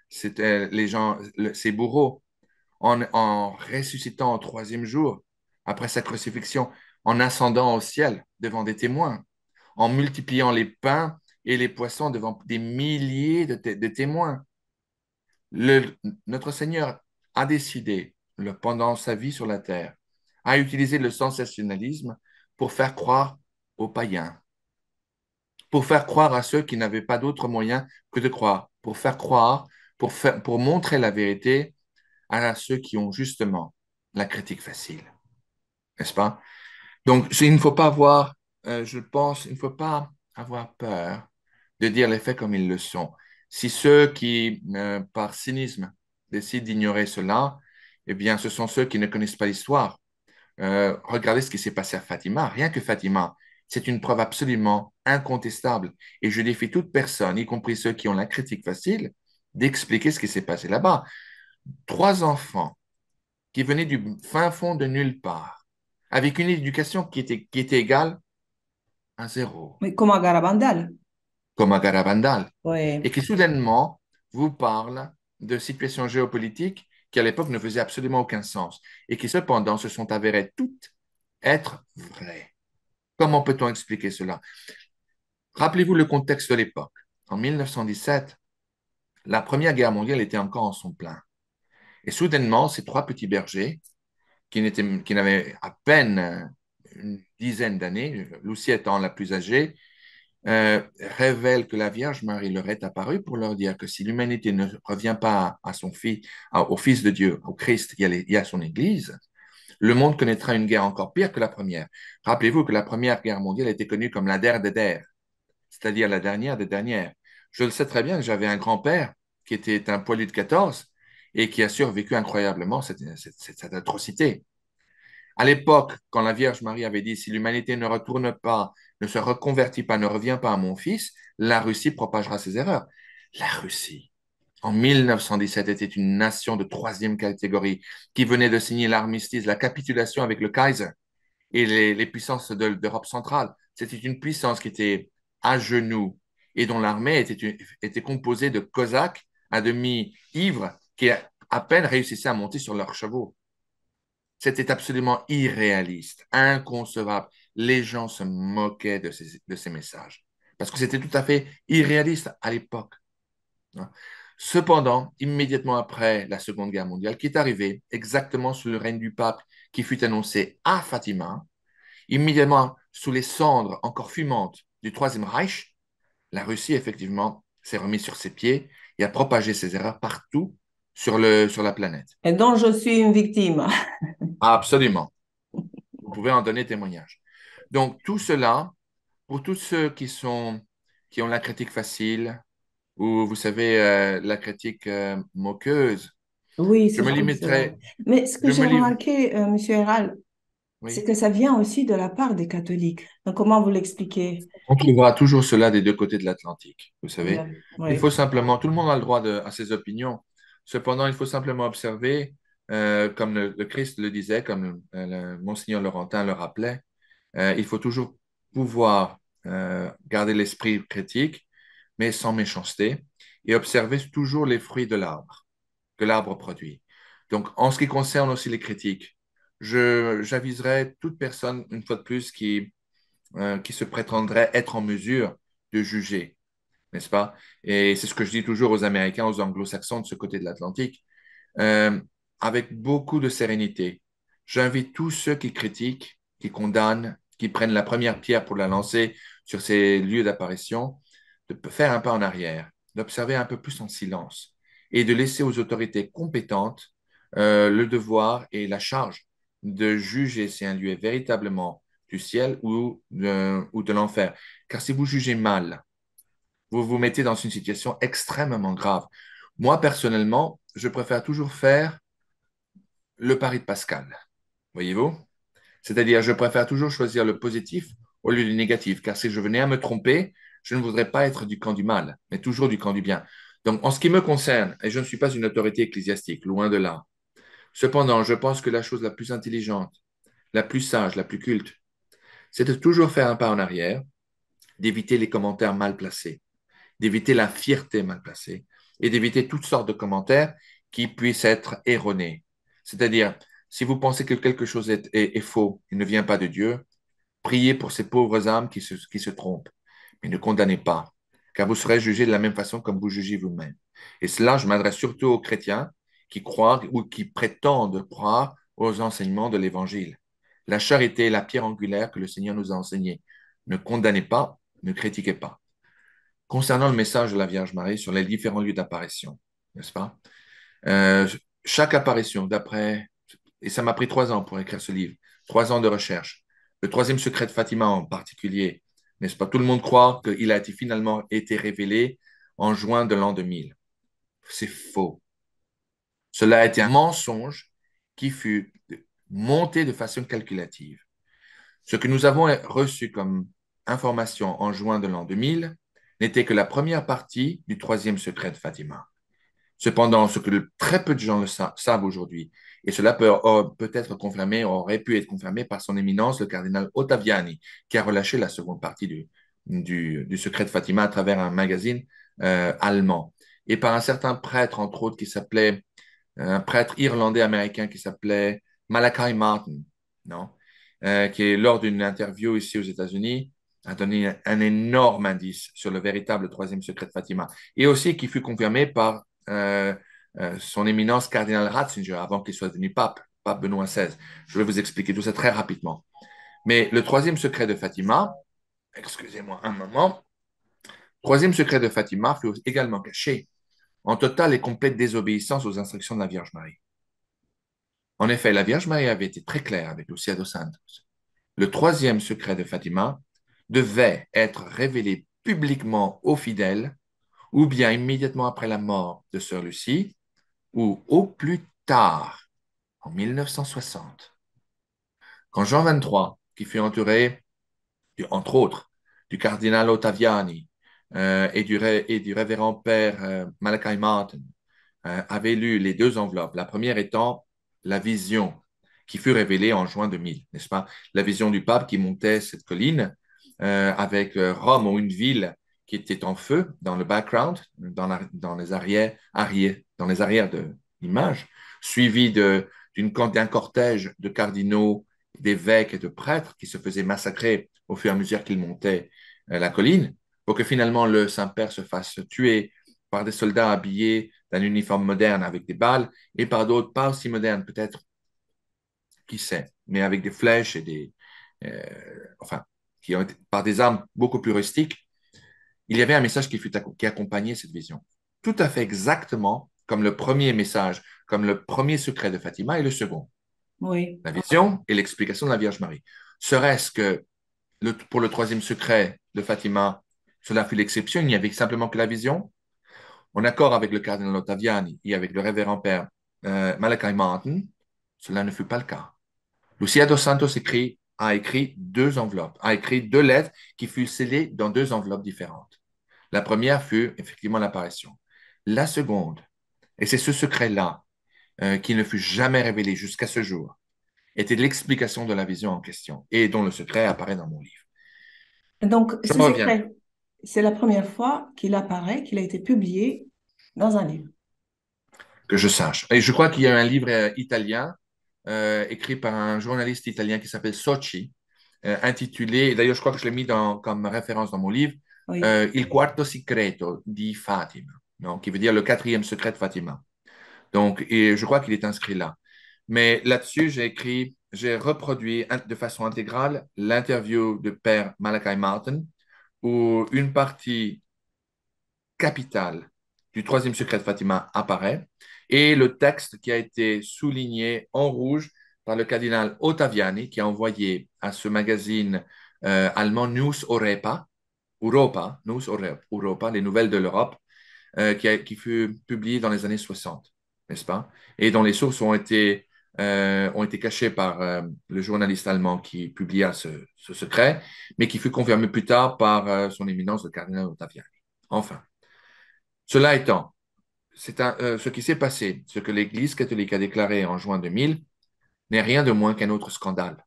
les gens, ses bourreaux, en ressuscitant au troisième jour après sa crucifixion, en ascendant au ciel devant des témoins, en multipliant les pains et les poissons devant des milliers de témoins. Notre Seigneur a décidé, pendant sa vie sur la terre, à utiliser le sensationnalisme pour faire croire aux païens, pour faire croire à ceux qui n'avaient pas d'autre moyen que de croire, pour faire croire, pour montrer la vérité à ceux qui ont justement la critique facile, n'est-ce pas? Donc, il ne faut pas avoir, je pense, il ne faut pas avoir peur de dire les faits comme ils le sont. Si ceux qui, par cynisme, décident d'ignorer cela, eh bien, ce sont ceux qui ne connaissent pas l'histoire. Regardez ce qui s'est passé à Fatima. Rien que Fatima, c'est une preuve absolument incontestable. Et je défie toute personne, y compris ceux qui ont la critique facile, d'expliquer ce qui s'est passé là-bas. Trois enfants qui venaient du fin fond de nulle part, avec une éducation qui était égale à zéro, Mais comme à Garabandal. comme à Garabandal, et Oui. qui soudainement vous parlent de situations géopolitiques qui à l'époque ne faisaient absolument aucun sens, et qui cependant se sont avérées toutes être vraies. Comment peut-on expliquer cela? Rappelez-vous le contexte de l'époque. En 1917, la Première Guerre mondiale était encore en son plein. Et soudainement, ces trois petits bergers, qui n'avaient à peine une dizaine d'années, Lucie étant la plus âgée, révèlent que la Vierge Marie leur est apparue pour leur dire que si l'humanité ne revient pas à son fils, au Fils de Dieu, au Christ et à son Église, le monde connaîtra une guerre encore pire que la première. Rappelez-vous que la Première Guerre mondiale était connue comme la der des der, c'est-à-dire la dernière des dernières. Je le sais très bien que j'avais un grand-père qui était un poilu de 14 et qui a survécu incroyablement cette atrocité. À l'époque, quand la Vierge Marie avait dit si l'humanité ne retourne pas, ne se reconvertit pas, ne revient pas à mon fils, la Russie propagera ses erreurs. La Russie, en 1917, était une nation de troisième catégorie qui venait de signer l'armistice, la capitulation avec le Kaiser et les puissances d'Europe centrale. C'était une puissance qui était à genoux et dont l'armée était composée de Cosaques à demi ivres qui à peine réussissaient à monter sur leurs chevaux. C'était absolument irréaliste, inconcevable. Les gens se moquaient de ces messages parce que c'était tout à fait irréaliste à l'époque. Hein. Cependant, immédiatement après la Seconde Guerre mondiale, qui est arrivée exactement sous le règne du pape qui fut annoncé à Fatima, immédiatement sous les cendres encore fumantes du Troisième Reich, la Russie, effectivement, s'est remise sur ses pieds et a propagé ses erreurs partout sur la planète. Et dont je suis une victime. Absolument. Vous pouvez en donner témoignage. Donc, tout cela, pour tous ceux qui ont la critique facile, ou vous savez, la critique moqueuse, Oui, je c'est me comme cela. limiterai, Mais ce que je j'ai me livre, remarqué, Monsieur Héral, c'est oui. que ça vient aussi de la part des catholiques. Donc, comment vous l'expliquez? On trouvera toujours cela des deux côtés de l'Atlantique, vous savez. Il faut Oui. simplement, tout le monde a le droit à ses opinions. Cependant, il faut simplement observer, comme le Christ le disait, comme Monseigneur Laurentin le rappelait, il faut toujours pouvoir garder l'esprit critique, mais sans méchanceté, et observer toujours les fruits de l'arbre, que l'arbre produit. Donc, en ce qui concerne aussi les critiques, j'aviserai toute personne, une fois de plus, qui se prétendrait être en mesure de juger, n'est-ce pas? Et c'est ce que je dis toujours aux Américains, aux Anglo-Saxons de ce côté de l'Atlantique, euh, avec beaucoup de sérénité. J'invite tous ceux qui critiquent, qui condamnent, qui prennent la première pierre pour la lancer sur ces lieux d'apparition, de faire un pas en arrière, d'observer un peu plus en silence et de laisser aux autorités compétentes le devoir et la charge de juger si un lieu est véritablement du ciel ou de l'enfer. Car si vous jugez mal, vous vous mettez dans une situation extrêmement grave. Moi, personnellement, je préfère toujours faire le pari de Pascal. Voyez-vous? C'est-à-dire, je préfère toujours choisir le positif au lieu du négatif, car si je venais à me tromper, je ne voudrais pas être du camp du mal, mais toujours du camp du bien. Donc, en ce qui me concerne, et je ne suis pas une autorité ecclésiastique, loin de là, cependant, je pense que la chose la plus intelligente, la plus sage, la plus culte, c'est de toujours faire un pas en arrière, d'éviter les commentaires mal placés, d'éviter la fierté mal placée et d'éviter toutes sortes de commentaires qui puissent être erronés. C'est-à-dire, si vous pensez que quelque chose est faux et ne vient pas de Dieu, priez pour ces pauvres âmes qui se trompent, mais ne condamnez pas, car vous serez jugé de la même façon comme vous jugez vous-même. Et cela, je m'adresse surtout aux chrétiens qui croient ou qui prétendent croire aux enseignements de l'Évangile. La charité est la pierre angulaire que le Seigneur nous a enseignée. Ne condamnez pas, ne critiquez pas. Concernant le message de la Vierge Marie sur les différents lieux d'apparition, n'est-ce pas? Euh, Chaque apparition, et ça m'a pris 3 ans pour écrire ce livre, 3 ans de recherche. Le troisième secret de Fatima en particulier, n'est-ce pas? Tout le monde croit qu'il a finalement été révélé en juin de l'an 2000. C'est faux. Cela a été un mensonge qui fut monté de façon calculative. Ce que nous avons reçu comme information en juin de l'an 2000 n'était que la première partie du troisième secret de Fatima. Cependant, ce que très peu de gens savent aujourd'hui, et cela peut être confirmé, aurait pu être confirmé par son éminence, le cardinal Ottaviani, qui a relâché la seconde partie du secret de Fatima à travers un magazine allemand, et par un certain prêtre, entre autres, qui s'appelait, un prêtre irlandais-américain qui s'appelait Malachi Martin, non? Qui est lors d'une interview ici aux États-Unis, a donné un énorme indice sur le véritable troisième secret de Fatima, et aussi qui fut confirmé par son éminence cardinal Ratzinger avant qu'il soit devenu pape, pape Benoît XVI. Je vais vous expliquer tout ça très rapidement. Mais le troisième secret de Fatima, excusez-moi un moment, troisième secret de Fatima fut également caché en totale et complète désobéissance aux instructions de la Vierge Marie. En effet, la Vierge Marie avait été très claire avec Lucia dos Santos. Le troisième secret de Fatima devait être révélé publiquement aux fidèles, ou bien immédiatement après la mort de Sœur Lucie, ou au plus tard, en 1960. Quand Jean XXIII, qui fut entouré, entre autres, du cardinal Ottaviani et du révérend père Malachi Martin, avait lu les deux enveloppes, la première étant la vision qui fut révélée en juin 2000, n'est-ce pas? La vision du pape qui montait cette colline avec Rome ou une ville qui était en feu dans le background, dans les dans les arrières de l'image, suivi d'un cortège de cardinaux, d'évêques et de prêtres qui se faisaient massacrer au fur et à mesure qu'ils montaient la colline, pour que finalement le Saint-Père se fasse tuer par des soldats habillés d'un uniforme moderne avec des balles, et par d'autres pas aussi modernes, peut-être, qui sait, mais avec des flèches et enfin, qui ont été, par des armes beaucoup plus rustiques. Il y avait un message qui accompagnait cette vision. Tout à fait exactement comme le premier message, comme le premier secret de Fatima et le second. Oui. La vision et l'explication de la Vierge Marie. Serait-ce que pour le troisième secret de Fatima, cela fut l'exception, il n'y avait simplement que la vision? En accord avec le cardinal Ottaviani et avec le révérend père Malachi Martin, cela ne fut pas le cas. Lucia dos Santos a écrit deux enveloppes, a écrit deux lettres qui furent scellées dans deux enveloppes différentes. La première fut effectivement l'apparition. La seconde, et c'est ce secret-là qui ne fut jamais révélé jusqu'à ce jour, était l'explication de la vision en question et dont le secret apparaît dans mon livre. Donc, Je ce reviens, secret, c'est la première fois qu'il apparaît, qu'il a été publié dans un livre. que je sache. Et je crois qu'il y a un livre italien écrit par un journaliste italien qui s'appelle Sochi, intitulé, d'ailleurs je crois que je l'ai mis comme référence dans mon livre, Oui. Il quarto segreto di Fatima, donc, qui veut dire le quatrième secret de Fatima. Donc, et je crois qu'il est inscrit là. Mais là-dessus, j'ai reproduit de façon intégrale l'interview de Père Malachi Martin, où une partie capitale du troisième secret de Fatima apparaît, et le texte qui a été souligné en rouge par le cardinal Ottaviani, qui a envoyé à ce magazine allemand News Europa, News Europa, les nouvelles de l'Europe, qui fut publié dans les années 60, n'est-ce pas? Et dont les sources ont été cachées par le journaliste allemand qui publia ce secret, mais qui fut confirmé plus tard par son éminence, le cardinal Ottaviani. Enfin, cela étant, ce qui s'est passé, ce que l'Église catholique a déclaré en juin 2000, n'est rien de moins qu'un autre scandale,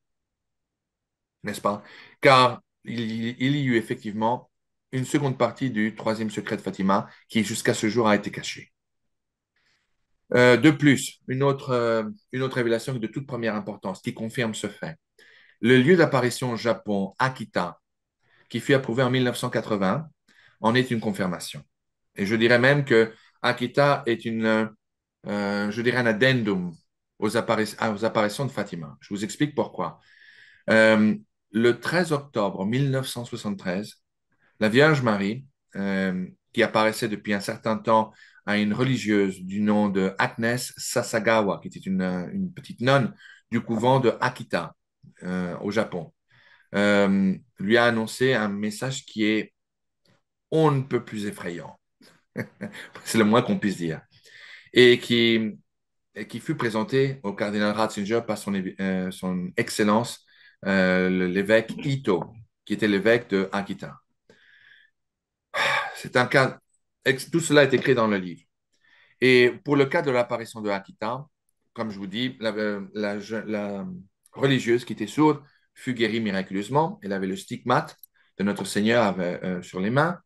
n'est-ce pas? Car il y eut effectivement une seconde partie du troisième secret de Fatima qui, jusqu'à ce jour, a été cachée. De plus, une autre révélation de toute première importance qui confirme ce fait. Le lieu d'apparition au Japon, Akita, qui fut approuvé en 1980, en est une confirmation. Et je dirais même que Akita est je dirais un addendum aux apparitions de Fatima. Je vous explique pourquoi. Euh, le 13 octobre 1973, la Vierge Marie, qui apparaissait depuis un certain temps à une religieuse du nom de Agnes Sasagawa, qui était une petite nonne du couvent de Akita au Japon, lui a annoncé un message qui est on ne peut plus effrayant. C'est le moins qu'on puisse dire. Et qui fut présenté au cardinal Ratzinger par son excellence, l'évêque Ito, qui était l'évêque de Akita. C'est un cas, tout cela est écrit dans le livre. Et pour le cas de l'apparition de Akita, comme je vous dis, la religieuse qui était sourde fut guérie miraculeusement. Elle avait le stigmate de notre Seigneur sur les mains.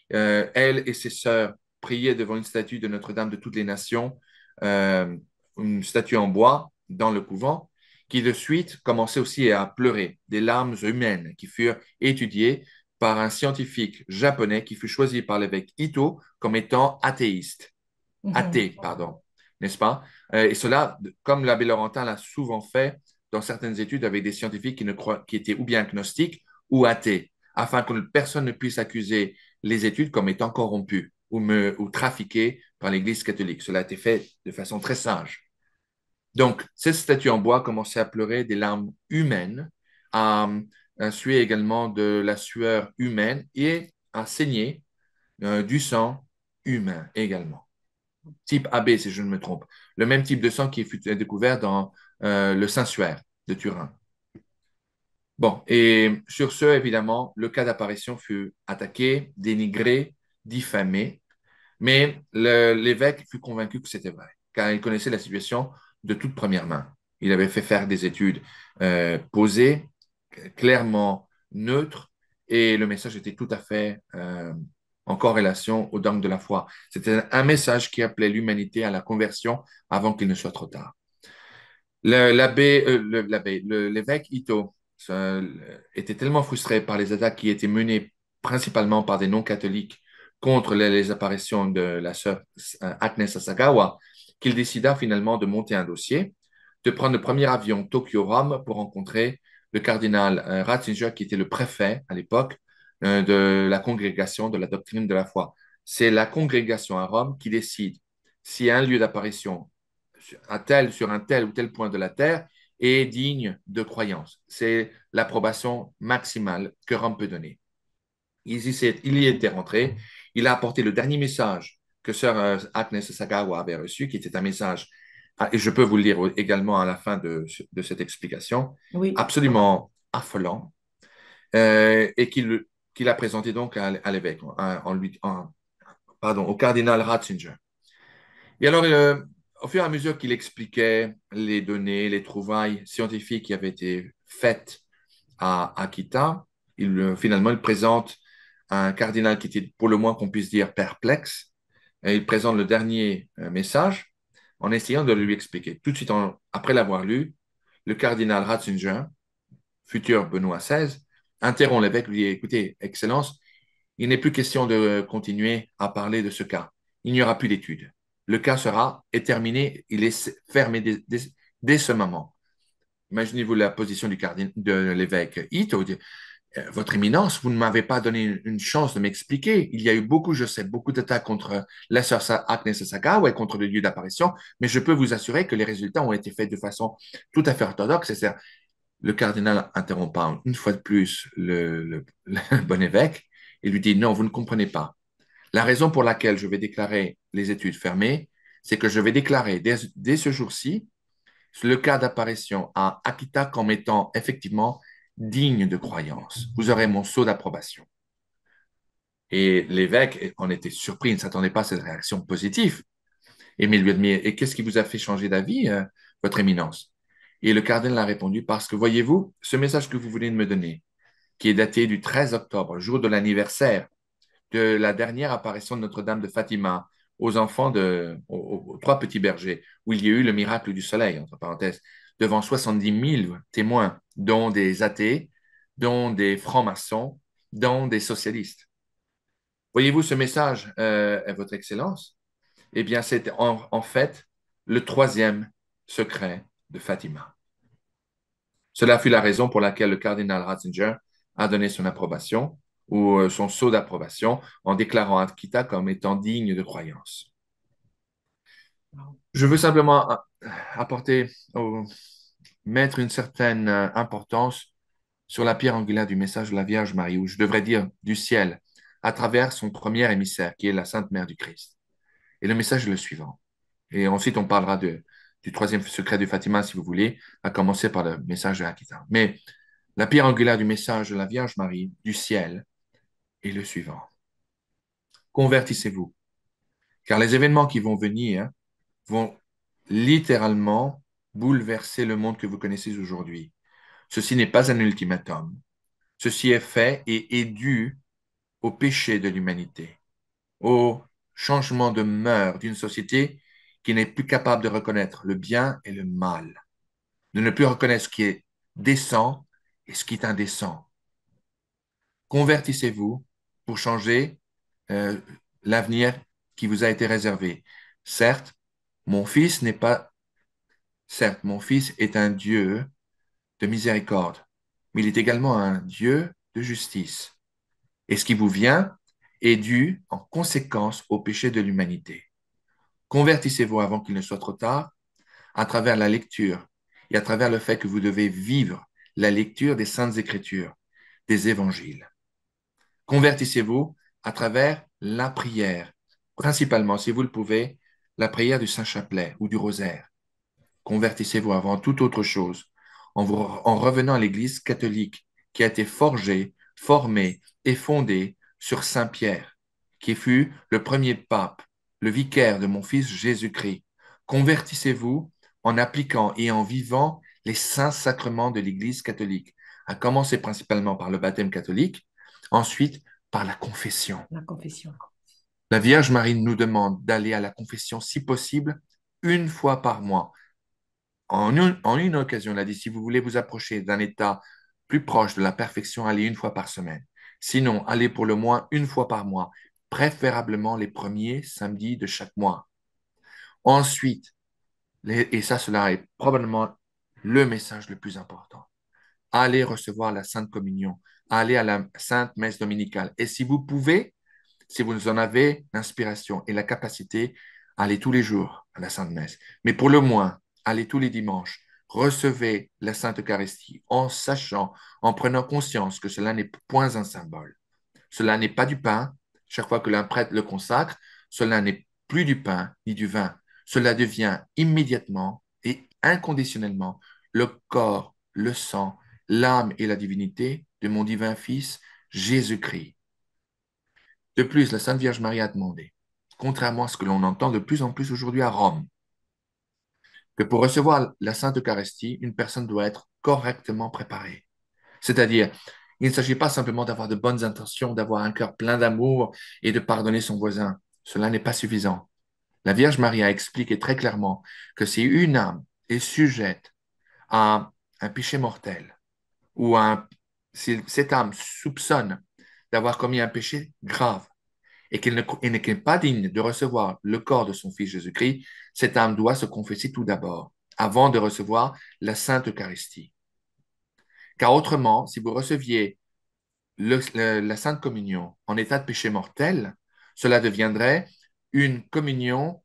Elle et ses sœurs priaient devant une statue de Notre-Dame de toutes les nations, euh, une statue en bois dans le couvent, qui de suite commençait aussi à pleurer, des larmes humaines qui furent étudiées par un scientifique japonais qui fut choisi par l'évêque Ito comme étant athéiste, Mhm. athée, pardon, n'est-ce pas? Et cela, comme l'abbé Laurentin l'a souvent fait dans certaines études avec des scientifiques qui étaient ou bien agnostiques ou athées, afin que personne ne puisse accuser les études comme étant corrompues ou trafiquées par l'Église catholique. Cela a été fait de façon très sage. Donc, cette statue en bois commençait à pleurer des larmes humaines, à, à suer également de la sueur humaine et à saigner du sang humain également. Type AB, si je ne me trompe. Le même type de sang qui fut découvert dans le Saint-Suaire de Turin. Bon, et sur ce, évidemment, le cas d'apparition fut attaqué, dénigré, diffamé, mais l'évêque fut convaincu que c'était vrai, car il connaissait la situation de toute première main. Il avait fait faire des études posées, clairement neutres, et le message était tout à fait en corrélation au dogme de la foi. C'était un message qui appelait l'humanité à la conversion avant qu'il ne soit trop tard. L'évêque Ito était tellement frustré par les attaques qui étaient menées principalement par des non-catholiques contre les apparitions de la sœur Agnes Asagawa qu'il décida finalement de monter un dossier, de prendre le premier avion Tokyo-Rome pour rencontrer le cardinal Ratzinger, qui était le préfet à l'époque de la congrégation de la doctrine de la foi. C'est la congrégation à Rome qui décide si un lieu d'apparition sur un tel ou tel point de la Terre est digne de croyance. C'est l'approbation maximale que Rome peut donner. Il y était rentré, il a apporté le dernier message que sœur Agnes Sagawa avait reçu, qui était un message, et je peux vous le lire également à la fin de cette explication, Oui. absolument affolant, et qu'il a présenté donc à l'évêque, pardon, au cardinal Ratzinger. Et alors, au fur et à mesure qu'il expliquait les données, les trouvailles scientifiques qui avaient été faites à Akita, finalement, il présente un cardinal qui était, pour le moins qu'on puisse dire, perplexe. Et il présente le dernier message en essayant de lui expliquer. Tout de suite, après l'avoir lu, le cardinal Ratzinger, futur Benoît XVI, interrompt l'évêque, lui dit, écoutez, Excellence, il n'est plus question de continuer à parler de ce cas. Il n'y aura plus d'études. Le cas sera terminé, il est fermé dès ce moment. Imaginez-vous la position de l'évêque Ito. Votre Éminence, vous ne m'avez pas donné une chance de m'expliquer. Il y a eu beaucoup, je sais, beaucoup d'attaques contre la sœur Agnes Sagawa et contre le lieu d'apparition, mais je peux vous assurer que les résultats ont été faits de façon tout à fait orthodoxe. C'est-à-dire, le cardinal interrompt une fois de plus le bon évêque et lui dit, non, vous ne comprenez pas. La raison pour laquelle je vais déclarer les études fermées, c'est que je vais déclarer dès ce jour-ci le cas d'apparition à Akita comme étant effectivement digne de croyance. Vous aurez mon sceau d'approbation. Et l'évêque en était surpris, il ne s'attendait pas à cette réaction positive. Et mais lui a dit, et qu'est-ce qui vous a fait changer d'avis, votre éminence? Et le cardinal a répondu, parce que voyez-vous, ce message que vous venez de me donner, qui est daté du 13 octobre, jour de l'anniversaire de la dernière apparition de Notre-Dame de Fatima aux trois petits bergers, où il y a eu le miracle du soleil, entre parenthèses, devant 70 000 témoins, dont des athées, dont des francs-maçons, dont des socialistes. Voyez-vous ce message, Votre Excellence? Eh bien, c'est en fait le troisième secret de Fatima. Cela fut la raison pour laquelle le cardinal Ratzinger a donné son approbation ou son sceau d'approbation en déclarant Akita comme étant digne de croyance. Je veux simplement apporter, mettre une certaine importance sur la pierre angulaire du message de la Vierge Marie, ou je devrais dire du ciel, à travers son premier émissaire, qui est la Sainte Mère du Christ. Et le message est le suivant. Et ensuite, on parlera du troisième secret de Fatima, si vous voulez, à commencer par le message de Akita. Mais la pierre angulaire du message de la Vierge Marie, du ciel, est le suivant. Convertissez-vous, car les événements qui vont venir vont littéralement bouleverser le monde que vous connaissez aujourd'hui. Ceci n'est pas un ultimatum. Ceci est fait et est dû au péché de l'humanité, au changement de mœurs d'une société qui n'est plus capable de reconnaître le bien et le mal, de ne plus reconnaître ce qui est décent et ce qui est indécent. Convertissez-vous pour changer euh, l'avenir qui vous a été réservé. Certes, mon fils n'est pas, certes, mon fils est un Dieu de miséricorde, mais il est également un Dieu de justice. Et ce qui vous vient est dû en conséquence au péché de l'humanité. Convertissez-vous avant qu'il ne soit trop tard à travers la lecture et à travers le fait que vous devez vivre la lecture des saintes écritures, des évangiles. Convertissez-vous à travers la prière, principalement, si vous le pouvez, la prière du Saint-Chapelet ou du Rosaire. Convertissez-vous avant toute autre chose en revenant à l'Église catholique qui a été forgée, formée et fondée sur Saint Pierre, qui fut le premier pape, le vicaire de mon fils Jésus-Christ. Convertissez-vous en appliquant et en vivant les saints sacrements de l'Église catholique, à commencer principalement par le baptême catholique, ensuite par la confession. La confession. La Vierge Marie nous demande d'aller à la confession, si possible, une fois par mois. En une occasion, elle a dit, si vous voulez vous approcher d'un état plus proche de la perfection, allez une fois par semaine. Sinon, allez pour le moins une fois par mois, préférablement les premiers samedis de chaque mois. Ensuite, et ça, cela est probablement le message le plus important, allez recevoir la Sainte Communion, allez à la Sainte Messe dominicale. Et si vous pouvez, si vous en avez l'inspiration et la capacité, allez tous les jours à la Sainte Messe. Mais pour le moins, allez tous les dimanches. Recevez la Sainte Eucharistie en sachant, en prenant conscience que cela n'est point un symbole. Cela n'est pas du pain. Chaque fois que l'un prêtre le consacre, cela n'est plus du pain ni du vin. Cela devient immédiatement et inconditionnellement le corps, le sang, l'âme et la divinité de mon divin Fils, Jésus-Christ. De plus, la Sainte Vierge Marie a demandé, contrairement à ce que l'on entend de plus en plus aujourd'hui à Rome, que pour recevoir la Sainte Eucharistie, une personne doit être correctement préparée. C'est-à-dire, il ne s'agit pas simplement d'avoir de bonnes intentions, d'avoir un cœur plein d'amour et de pardonner son voisin. Cela n'est pas suffisant. La Vierge Marie a expliqué très clairement que si une âme est sujette à un péché mortel, ou si cette âme soupçonne d'avoir commis un péché grave, et qu'elle n'est pas digne de recevoir le corps de son Fils Jésus-Christ, cette âme doit se confesser tout d'abord, avant de recevoir la Sainte Eucharistie. Car autrement, si vous receviez la Sainte Communion en état de péché mortel, cela deviendrait une communion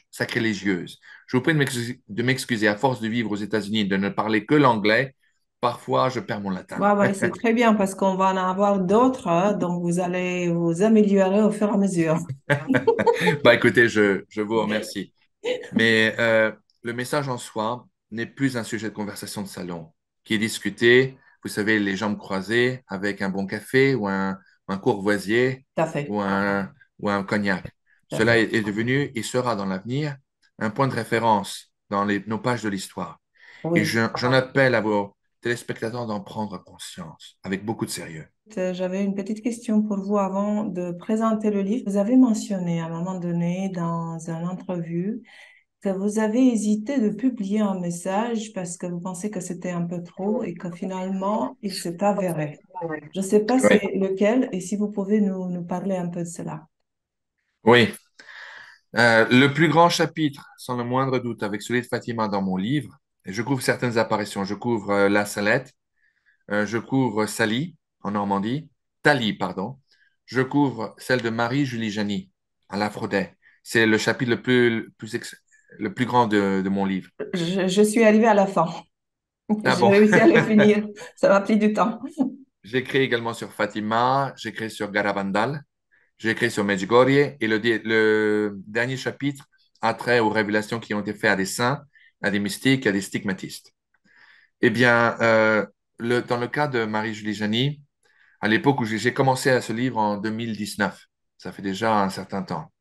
sacrilégieuse. Je vous prie de m'excuser à force de vivre aux États-Unis, de ne parler que l'anglais. Parfois, je perds mon latin. Ouais, ouais, c'est très bien parce qu'on va en avoir d'autres, hein, donc vous allez vous améliorer au fur et à mesure. Bah, écoutez, je vous remercie. Mais le message en soi n'est plus un sujet de conversation de salon qui est discuté, vous savez, les jambes croisées avec un bon café ou un courvoisier Tout à fait, ou un cognac. tout à Cela fait. est devenu et sera dans l'avenir un point de référence dans nos pages de l'histoire. Et Oui. j'en appelle à vos téléspectateurs d'en prendre conscience avec beaucoup de sérieux. J'avais une petite question pour vous avant de présenter le livre. Vous avez mentionné à un moment donné dans une entrevue que vous avez hésité de publier un message parce que vous pensez que c'était un peu trop et que finalement, il s'est avéré. Je ne sais pas Oui, c'est lequel et si vous pouvez nous parler un peu de cela. oui. Le plus grand chapitre, sans le moindre doute, avec celui de Fatima dans mon livre, et je couvre certaines apparitions. Je couvre La Salette, je couvre Sally en Normandie, Thalie, pardon. Je couvre celle de Marie-Julie Janis à l'Aphrodite. C'est le chapitre le plus grand de mon livre. Je suis arrivée à la fin. Ah J'ai bon? réussi à le finir. Ça m'a pris du temps. J'ai écrit également sur Fatima, j'ai écrit sur Garabandal, j'ai écrit sur Medjugorje et le dernier chapitre a trait aux révélations qui ont été faites à des saints, à des mystiques, à des stigmatistes. Eh bien, dans le cas de Marie-Julie Janis, à l'époque où j'ai commencé à ce livre en 2019, ça fait déjà un certain temps.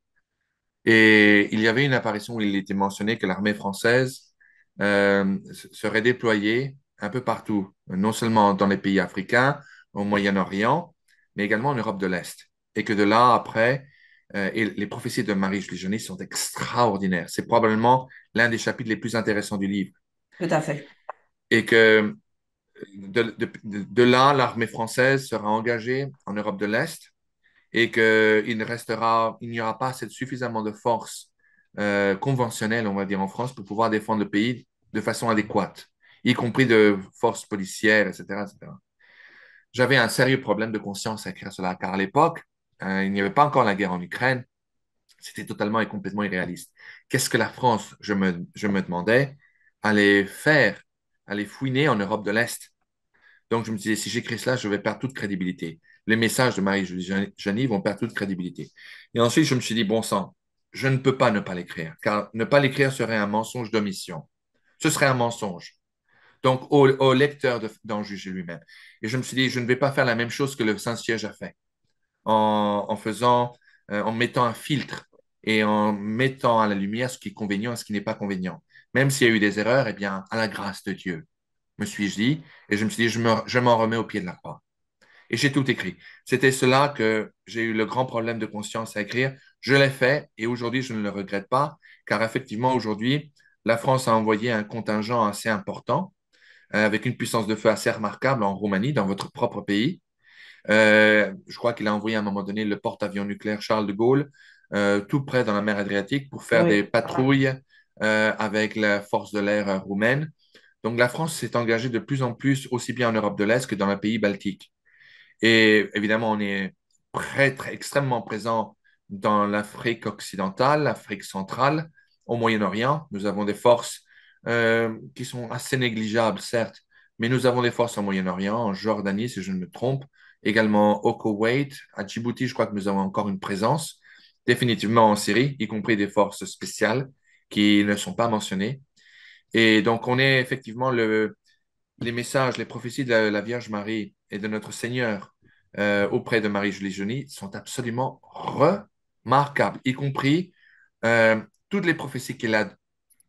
Et il y avait une apparition où il était mentionné que l'armée française serait déployée un peu partout, non seulement dans les pays africains, au Moyen-Orient, mais également en Europe de l'Est. Et que de là, après, et les prophéties de Marie-Julie Janis sont extraordinaires. C'est probablement l'un des chapitres les plus intéressants du livre. Tout à fait. Et que de là, l'armée française sera engagée en Europe de l'Est et il n'y aura pas suffisamment de forces conventionnelles, on va dire, en France pour pouvoir défendre le pays de façon adéquate, y compris de forces policières, etc., etc. J'avais un sérieux problème de conscience à écrire cela, car à l'époque, il n'y avait pas encore la guerre en Ukraine. C'était totalement et complètement irréaliste. Qu'est-ce que la France, je me demandais, allait faire, allait fouiner en Europe de l'Est? Donc, je me disais, si j'écris cela, je vais perdre toute crédibilité. Les messages de Marie-Julie Jany vont perdre toute crédibilité. Et ensuite, je me suis dit, bon sang, je ne peux pas ne pas l'écrire, car ne pas l'écrire serait un mensonge d'omission. Ce serait un mensonge. Donc, au lecteur d'en juger lui-même. Et je me suis dit, je ne vais pas faire la même chose que le Saint-Siège a fait, en mettant un filtre et en mettant à la lumière ce qui est convénient et ce qui n'est pas convénient. Même s'il y a eu des erreurs, eh bien, à la grâce de Dieu, me suis-je dit, et je me suis dit, je m'en remets au pied de la croix. Et j'ai tout écrit. C'était cela que j'ai eu le grand problème de conscience à écrire. Je l'ai fait et aujourd'hui, je ne le regrette pas, car effectivement, aujourd'hui, la France a envoyé un contingent assez important, avec une puissance de feu assez remarquable en Roumanie, dans votre propre pays. Je crois qu'il a envoyé à un moment donné le porte-avions nucléaire Charles de Gaulle, tout près dans la mer Adriatique, pour faire des Oui. patrouilles avec la force de l'air roumaine. Donc la France s'est engagée de plus en plus, aussi bien en Europe de l'Est que dans les pays baltiques. Et évidemment, on est extrêmement présent dans l'Afrique occidentale, l'Afrique centrale, au Moyen-Orient. Nous avons des forces qui sont assez négligeables, certes, mais nous avons des forces au Moyen-Orient, en Jordanie, si je ne me trompe, également au Koweït, à Djibouti, je crois que nous avons encore une présence, définitivement en Syrie, y compris des forces spéciales qui ne sont pas mentionnées. Et donc, on est effectivement les messages, les prophéties de la Vierge Marie et de notre Seigneur auprès de Marie-Julie Joly sont absolument remarquables, y compris toutes les prophéties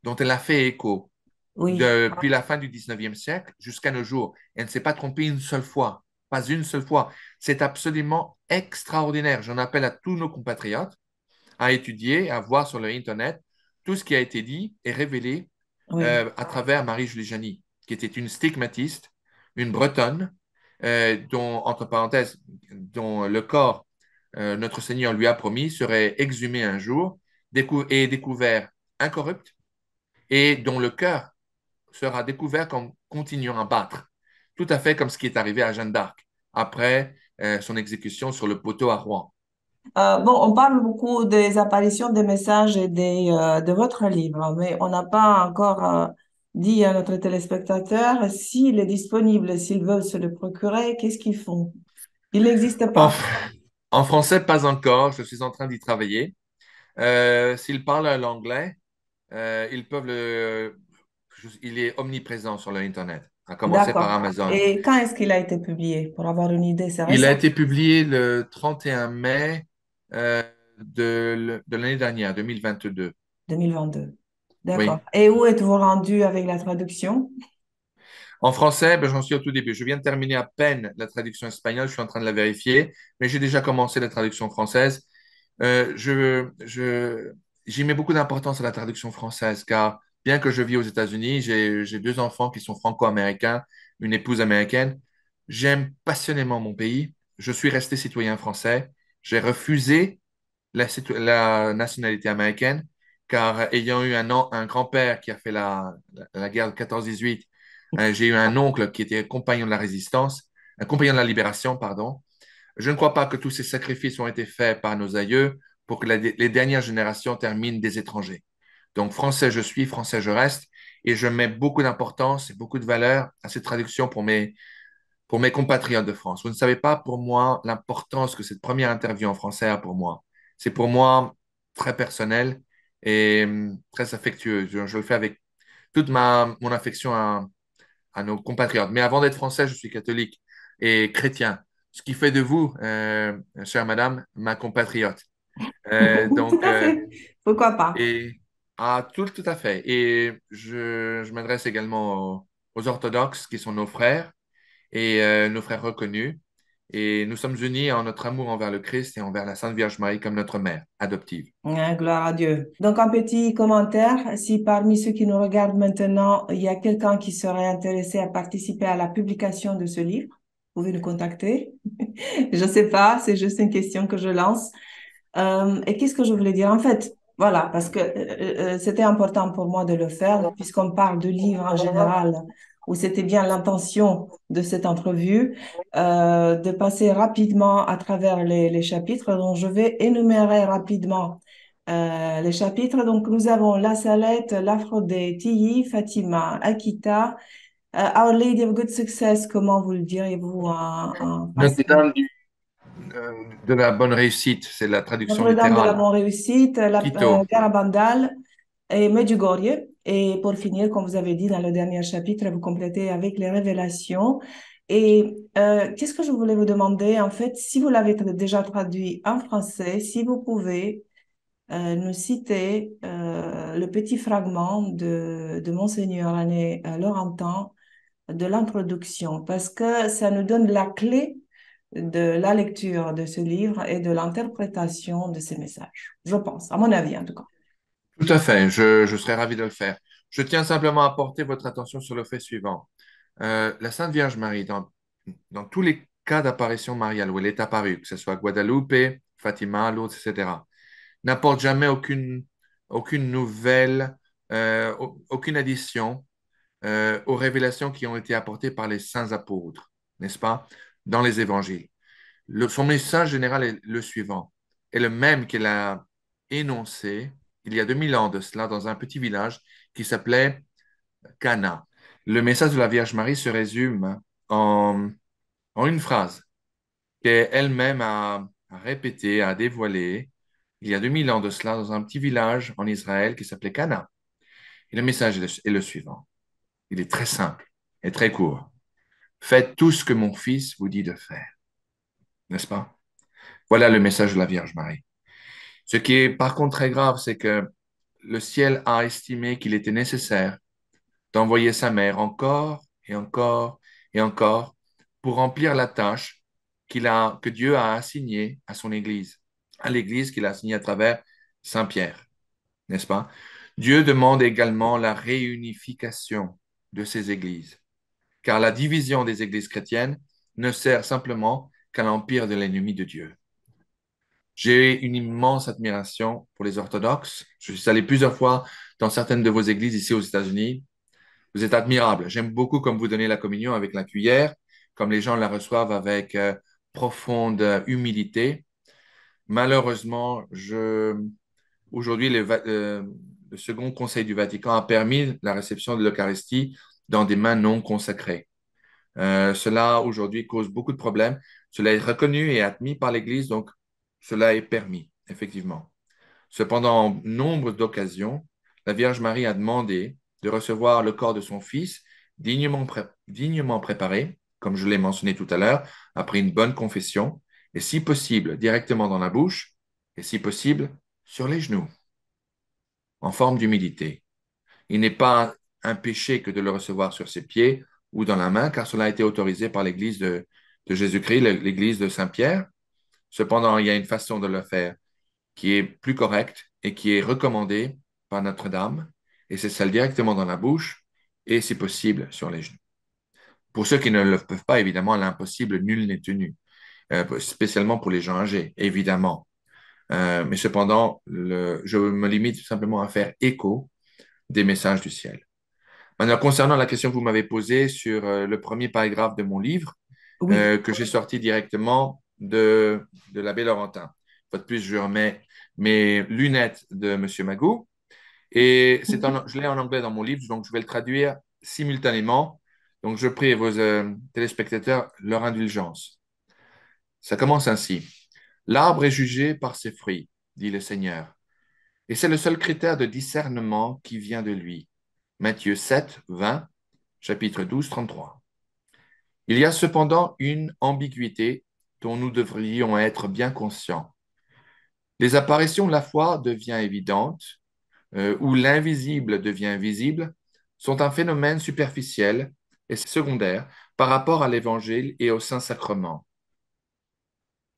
dont elle a fait écho Oui. depuis la fin du 19e siècle jusqu'à nos jours. Elle ne s'est pas trompée une seule fois, pas une seule fois. C'est absolument extraordinaire. J'en appelle à tous nos compatriotes à étudier, à voir sur le Internet tout ce qui a été dit et révélé Oui. à travers Marie-Julie Janis, qui était une stigmatiste, une Bretonne, dont, entre parenthèses, dont le corps, notre Seigneur lui a promis, serait exhumé un jour et découvert incorrupt, et dont le cœur sera découvert comme continuant à battre, tout à fait comme ce qui est arrivé à Jeanne d'Arc après son exécution sur le poteau à Rouen. Bon, on parle beaucoup des apparitions des messages et de votre livre, mais on n'a pas encore dit à notre téléspectateur s'il est disponible, s'ils veulent se le procurer, qu'est-ce qu'ils font? Il n'existe En, pas. en français, pas encore. Je suis en train d'y travailler. S'ils parlent l'anglais, ils peuvent il est omniprésent sur l'Internet, à commencer par D'accord. Amazon. Et quand est-ce qu'il a été publié? Pour avoir une idée, c'est Il a récent, été publié le 31 mai euh, de l'année dernière, 2022. 2022. D'accord. Oui. Et où êtes-vous rendu avec la traduction? En français, ben, j'en suis au tout début. Je viens de terminer à peine la traduction espagnole. Je suis en train de la vérifier, mais j'ai déjà commencé la traduction française. J'y mets beaucoup d'importance à la traduction française, car bien que je vis aux États-Unis, j'ai deux enfants qui sont franco-américains, une épouse américaine. J'aime passionnément mon pays. Je suis resté citoyen français. J'ai refusé la nationalité américaine, car ayant eu un grand-père qui a fait la guerre de 14-18, j'ai eu un oncle qui était compagnon de la résistance, un compagnon de la libération, pardon. Je ne crois pas que tous ces sacrifices ont été faits par nos aïeux pour que les dernières générations terminent des étrangers. Donc, français je suis, français je reste, et je mets beaucoup d'importance et beaucoup de valeur à cette traduction pour mes compatriotes de France. Vous ne savez pas pour moi l'importance que cette première interview en français a pour moi. C'est pour moi très personnel et très affectueux. Je le fais avec toute mon affection à nos compatriotes. Mais avant d'être français, je suis catholique et chrétien, ce qui fait de vous, chère madame, ma compatriote. Tout Donc, à fait. Pourquoi pas? et tout à fait. Et je m'adresse également aux orthodoxes qui sont nos frères et nos frères reconnus. Et nous sommes unis en notre amour envers le Christ et envers la Sainte Vierge Marie comme notre mère adoptive. Hein, gloire à Dieu. Donc, un petit commentaire, si parmi ceux qui nous regardent maintenant, il y a quelqu'un qui serait intéressé à participer à la publication de ce livre, vous pouvez nous contacter. Je ne sais pas, c'est juste une question que je lance. Et qu'est-ce que je voulais dire? En fait, voilà, parce que c'était important pour moi de le faire, puisqu'on parle de livres en général, où c'était bien l'intention de cette entrevue, de passer rapidement à travers les chapitres. Donc, je vais énumérer rapidement les chapitres. Donc, nous avons La Salette, l'Aphrodite, Tilly, Fatima, Akita, Our Lady of Good Success, comment vous le diriez-vous en français? Notre-Dame de la bonne réussite, c'est la traduction Notre-Dame de la littérale. Bonne-Réussite, la Quito. Garabandal et Medjugorje. Et pour finir, comme vous avez dit dans le dernier chapitre, vous complétez avec les révélations. Et qu'est-ce que je voulais vous demander, en fait, si vous l'avez déjà traduit en français, si vous pouvez nous citer le petit fragment de Monseigneur René Laurentin de l'introduction, parce que ça nous donne la clé de la lecture de ce livre et de l'interprétation de ces messages. Je pense, à mon avis en tout cas. Tout à fait, je serais ravi de le faire. Je tiens simplement à porter votre attention sur le fait suivant. La Sainte Vierge Marie, dans tous les cas d'apparition mariale où elle est apparue, que ce soit Guadalupe, Fatima, Lourdes, etc., n'apporte jamais aucune nouvelle, aucune addition aux révélations qui ont été apportées par les saints apôtres, n'est-ce pas, dans les évangiles. Son message général est le suivant, est le même qu'elle a énoncé il y a 2000 ans de cela dans un petit village qui s'appelait Cana. Le message de la Vierge Marie se résume en, en une phrase qu'elle-même a répétée, a dévoilée il y a 2000 ans de cela dans un petit village en Israël qui s'appelait Cana. Et le message est le suivant. Il est très simple et très court. Faites tout ce que mon fils vous dit de faire, n'est-ce pas? Voilà le message de la Vierge Marie. Ce qui est par contre très grave, c'est que le ciel a estimé qu'il était nécessaire d'envoyer sa mère encore et encore et encore pour remplir la tâche que Dieu a assignée à son Église, à l'Église qu'il a assignée à travers Saint Pierre, n'est-ce pas? Dieu demande également la réunification de ces églises, car la division des églises chrétiennes ne sert simplement qu'à l'empire de l'ennemi de Dieu. J'ai une immense admiration pour les orthodoxes. Je suis allé plusieurs fois dans certaines de vos églises ici aux États-Unis. Vous êtes admirable. J'aime beaucoup comme vous donnez la communion avec la cuillère, comme les gens la reçoivent avec profonde humilité. Malheureusement, aujourd'hui, le Second Conseil du Vatican a permis la réception de l'Eucharistie dans des mains non consacrées. Cela, aujourd'hui, cause beaucoup de problèmes. Cela est reconnu et admis par l'Église, donc cela est permis, effectivement. Cependant, en nombre d'occasions, la Vierge Marie a demandé de recevoir le corps de son Fils dignement préparé, comme je l'ai mentionné tout à l'heure, après une bonne confession, et si possible, directement dans la bouche, et si possible, sur les genoux, en forme d'humilité. Il n'est pas un péché que de le recevoir sur ses pieds ou dans la main, car cela a été autorisé par l'Église de Jésus-Christ, l'Église de Saint-Pierre. Cependant, il y a une façon de le faire qui est plus correcte et qui est recommandée par Notre-Dame, et c'est celle directement dans la bouche et, si possible, sur les genoux. Pour ceux qui ne le peuvent pas, évidemment, l'impossible, nul n'est tenu, spécialement pour les gens âgés, évidemment. Mais cependant, je me limite simplement à faire écho des messages du ciel. Maintenant, concernant la question que vous m'avez posée sur le premier paragraphe de mon livre, Oui. que j'ai sorti directement de l'abbé Laurentin. Une fois de plus, je remets mes lunettes de M. Magou et je l'ai en anglais dans mon livre, donc je vais le traduire simultanément. Donc, je prie vos téléspectateurs leur indulgence. Ça commence ainsi. L'arbre est jugé par ses fruits, dit le Seigneur, et c'est le seul critère de discernement qui vient de lui. Matthieu 7, 20, chapitre 12, 33. Il y a cependant une ambiguïté dont nous devrions être bien conscients. Les apparitions de la foi devient évidente, ou l'invisible devient visible, sont un phénomène superficiel et secondaire par rapport à l'Évangile et au Saint-Sacrement.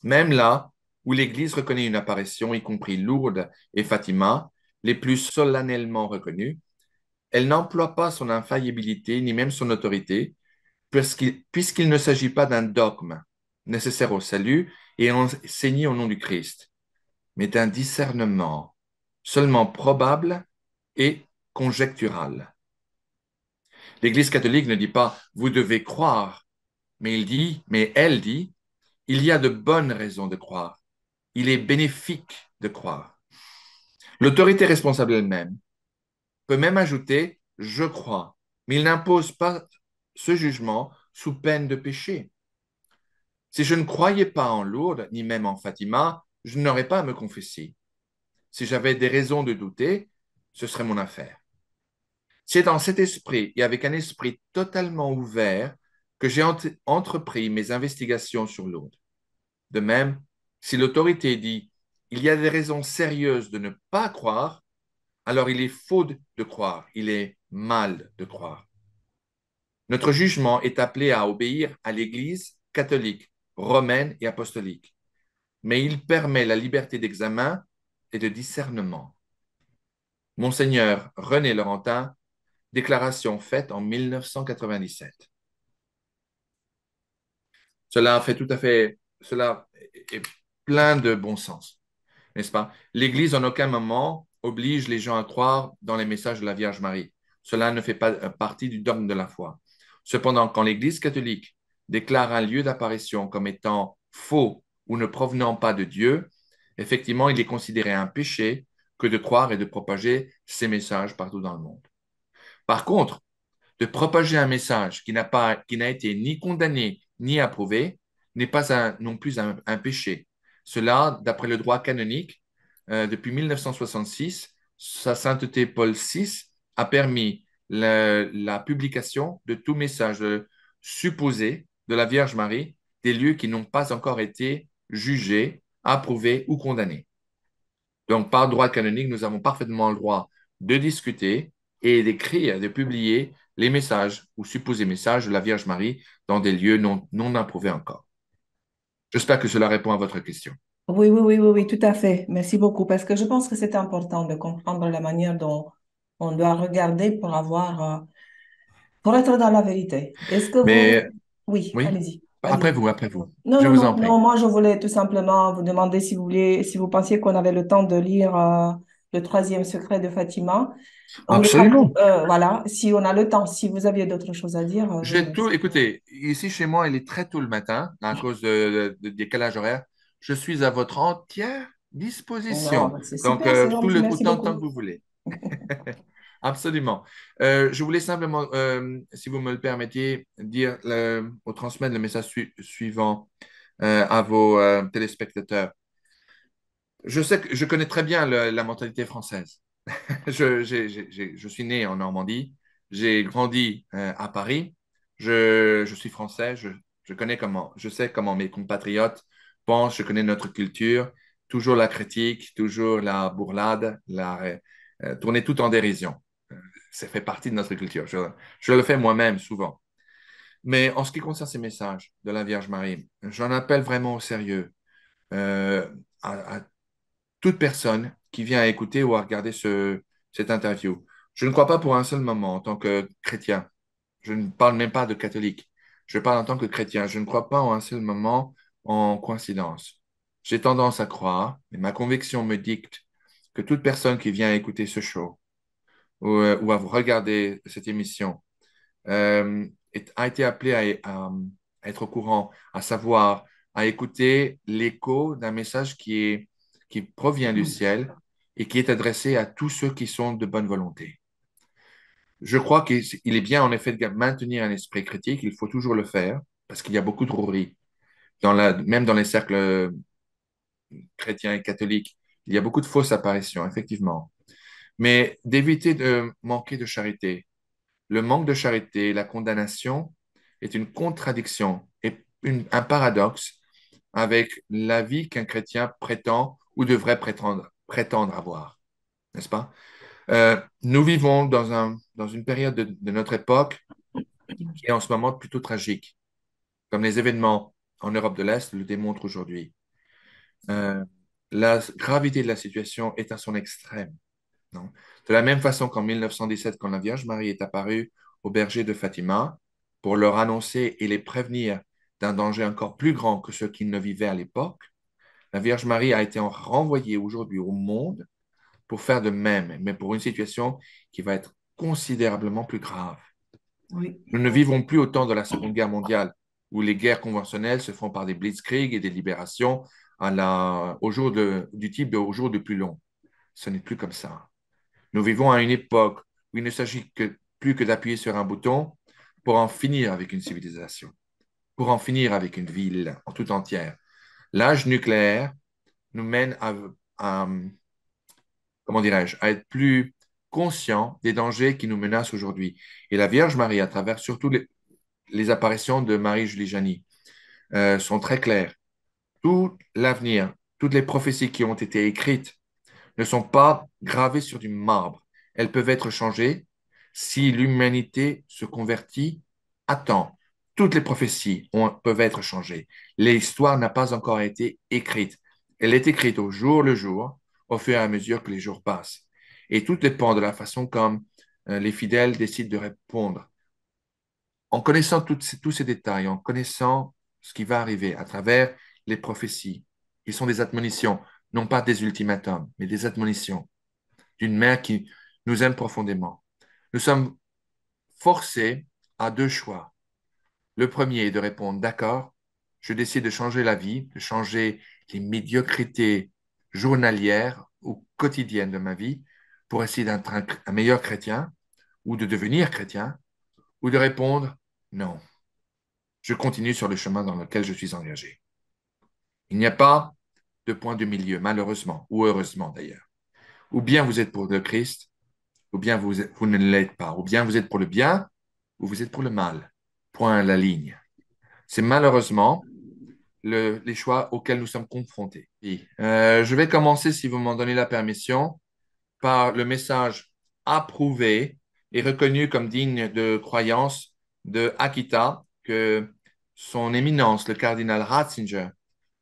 Même là où l'Église reconnaît une apparition, y compris Lourdes et Fatima, les plus solennellement reconnues, elle n'emploie pas son infaillibilité ni même son autorité, puisqu'il ne s'agit pas d'un dogme nécessaire au salut et enseigné au nom du Christ, mais d'un discernement seulement probable et conjectural. L'Église catholique ne dit pas vous devez croire, mais elle dit il y a de bonnes raisons de croire. Il est bénéfique de croire. L'autorité responsable elle-même peut même ajouter je crois, mais il n'impose pas ce jugement sous peine de péché. Si je ne croyais pas en Lourdes, ni même en Fatima, je n'aurais pas à me confesser. Si j'avais des raisons de douter, ce serait mon affaire. C'est dans cet esprit et avec un esprit totalement ouvert que j'ai entrepris mes investigations sur Lourdes. De même, si l'autorité dit il y a des raisons sérieuses de ne pas croire, alors il est faux de croire, il est mal de croire. Notre jugement est appelé à obéir à l'Église catholique, romaine et apostolique, mais il permet la liberté d'examen et de discernement. Monseigneur René Laurentin, déclaration faite en 1997. Cela est plein de bon sens, n'est-ce pas? L'Église en aucun moment oblige les gens à croire dans les messages de la Vierge Marie. Cela ne fait pas partie du dogme de la foi. Cependant, quand l'Église catholique déclare un lieu d'apparition comme étant faux ou ne provenant pas de Dieu, effectivement, il est considéré un péché que de croire et de propager ces messages partout dans le monde. Par contre, de propager un message qui n'a été ni condamné ni approuvé n'est pas non plus un péché. Cela, d'après le droit canonique, depuis 1966, Sa Sainteté Paul VI a permis la publication de tout message supposé de la Vierge Marie des lieux qui n'ont pas encore été jugés, approuvés ou condamnés. Donc, par droit canonique, nous avons parfaitement le droit de discuter et d'écrire, de publier les messages ou supposés messages de la Vierge Marie dans des lieux non approuvés encore. J'espère que cela répond à votre question. Oui, oui, oui, oui, oui, tout à fait. Merci beaucoup parce que je pense que c'est important de comprendre la manière dont on doit regarder pour pour être dans la vérité. Est-ce que Mais vous... Oui, oui, allez-y, allez-y. après vous. Non, Je non, vous en non, prie. non, moi je voulais tout simplement vous demander si vous voulez, si vous pensiez qu'on avait le temps de lire le troisième secret de Fatima. On est Absolument. voilà, si on a le temps, si vous aviez d'autres choses à dire, Écoutez, ici chez moi, il est très tôt le matin à cause de décalage horaire. Je suis à votre entière disposition. non, c'est Donc, super, c'est gentil, merci autant que beaucoup. vous voulez. Absolument. Je voulais simplement, si vous me le permettiez, ou transmettre le message suivant à vos téléspectateurs. Je sais que je connais très bien la mentalité française. Je suis né en Normandie, j'ai grandi à Paris, je suis français, je sais comment mes compatriotes pensent, je connais notre culture, toujours la critique, toujours la bourlade, tourner tout en dérision. Ça fait partie de notre culture. Je le fais moi-même souvent. Mais en ce qui concerne ces messages de la Vierge Marie, j'en appelle vraiment au sérieux euh, à toute personne qui vient à écouter ou à regarder cette interview. Je ne crois pas pour un seul moment en tant que chrétien. Je ne parle même pas de catholique. Je parle en tant que chrétien. Je ne crois pas en un seul moment en coïncidence. J'ai tendance à croire, et ma conviction me dicte, que toute personne qui vient écouter ce show ou à regarder cette émission a été appelée à être au courant, à savoir, à écouter l'écho d'un message qui provient du ciel et qui est adressé à tous ceux qui sont de bonne volonté. Je crois qu'il est bien en effet de maintenir un esprit critique, il faut toujours le faire, parce qu'il y a beaucoup de roueries, même dans les cercles chrétiens et catholiques, il y a beaucoup de fausses apparitions, effectivement. Mais d'éviter de manquer de charité. Le manque de charité, la condamnation, est une contradiction et un paradoxe avec la vie qu'un chrétien prétend ou devrait prétendre avoir, n'est-ce pas? Nous vivons dans une période de notre époque qui est en ce moment plutôt tragique, comme les événements en Europe de l'Est le démontrent aujourd'hui. euh, la gravité de la situation est à son extrême. Non? De la même façon qu'en 1917, quand la Vierge Marie est apparue aux bergers de Fatima pour leur annoncer et les prévenir d'un danger encore plus grand que ce qu'ils ne vivaient à l'époque, la Vierge Marie a été renvoyée aujourd'hui au monde pour faire de même, mais pour une situation qui va être considérablement plus grave. Oui, Nous ne vivons plus au temps de la Seconde Guerre mondiale, où les guerres conventionnelles se font par des blitzkrieg et des libérations du type de au jour de plus long. Ce n'est plus comme ça. Nous vivons à une époque où il ne s'agit plus que d'appuyer sur un bouton pour en finir avec une civilisation, pour en finir avec une ville en tout entière. L'âge nucléaire nous mène à, comment dirais-je, à être plus conscients des dangers qui nous menacent aujourd'hui. Et la Vierge Marie, à travers surtout les apparitions de Marie-Julie Janis, sont très claires. Tout l'avenir, toutes les prophéties qui ont été écrites ne sont pas gravées sur du marbre. Elles peuvent être changées si l'humanité se convertit à temps. Toutes les prophéties peuvent être changées. L'histoire n'a pas encore été écrite. Elle est écrite au jour le jour, au fur et à mesure que les jours passent. Et tout dépend de la façon comme les fidèles décident de répondre. En connaissant tous ces détails, en connaissant ce qui va arriver à travers les prophéties, qui sont des admonitions, non pas des ultimatums, mais des admonitions d'une mère qui nous aime profondément. Nous sommes forcés à deux choix. Le premier est de répondre, d'accord, je décide de changer la vie, de changer les médiocrités journalières ou quotidiennes de ma vie pour essayer d'être un meilleur chrétien ou de devenir chrétien, ou de répondre, non, je continue sur le chemin dans lequel je suis engagé. Il n'y a pas de point de milieu, malheureusement, ou heureusement d'ailleurs. Ou bien vous êtes pour le Christ, ou bien vous ne l'êtes pas. Ou bien vous êtes pour le bien, ou vous êtes pour le mal. Point à la ligne. C'est malheureusement les choix auxquels nous sommes confrontés. Et, je vais commencer, si vous m'en donnez la permission, par le message approuvé et reconnu comme digne de croyance de Akita, que son éminence, le cardinal Ratzinger,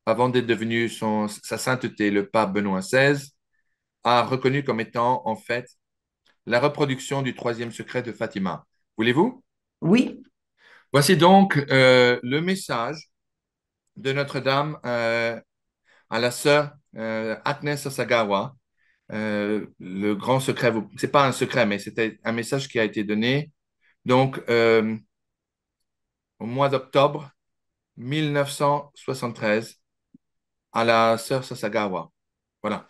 avant d'être devenu sa sainteté, le pape Benoît XVI, a reconnu comme étant en fait la reproduction du troisième secret de Fatima. Voulez-vous? oui, Voici donc le message de Notre-Dame à la sœur Agnès Sasagawa. Le grand secret, c'est pas un secret, mais c'était un message qui a été donné donc au mois d'octobre 1973 à la sœur Sasagawa. Voilà.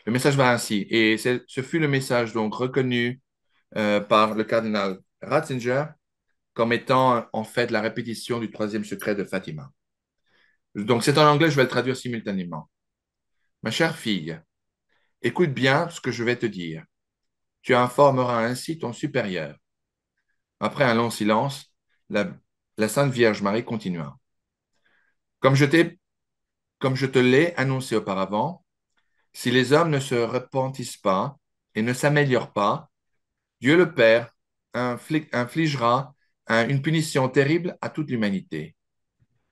Le message va ainsi. Et ce fut le message donc reconnu par le cardinal Ratzinger comme étant en fait la répétition du troisième secret de Fatima. Donc c'est en anglais, je vais le traduire simultanément. Ma chère fille, écoute bien ce que je vais te dire. Tu informeras ainsi ton supérieur. Après un long silence, la Sainte Vierge Marie continua. Comme je t'ai, comme je te l'ai annoncé auparavant, si les hommes ne se repentissent pas et ne s'améliorent pas, Dieu le Père infligera une punition terrible à toute l'humanité.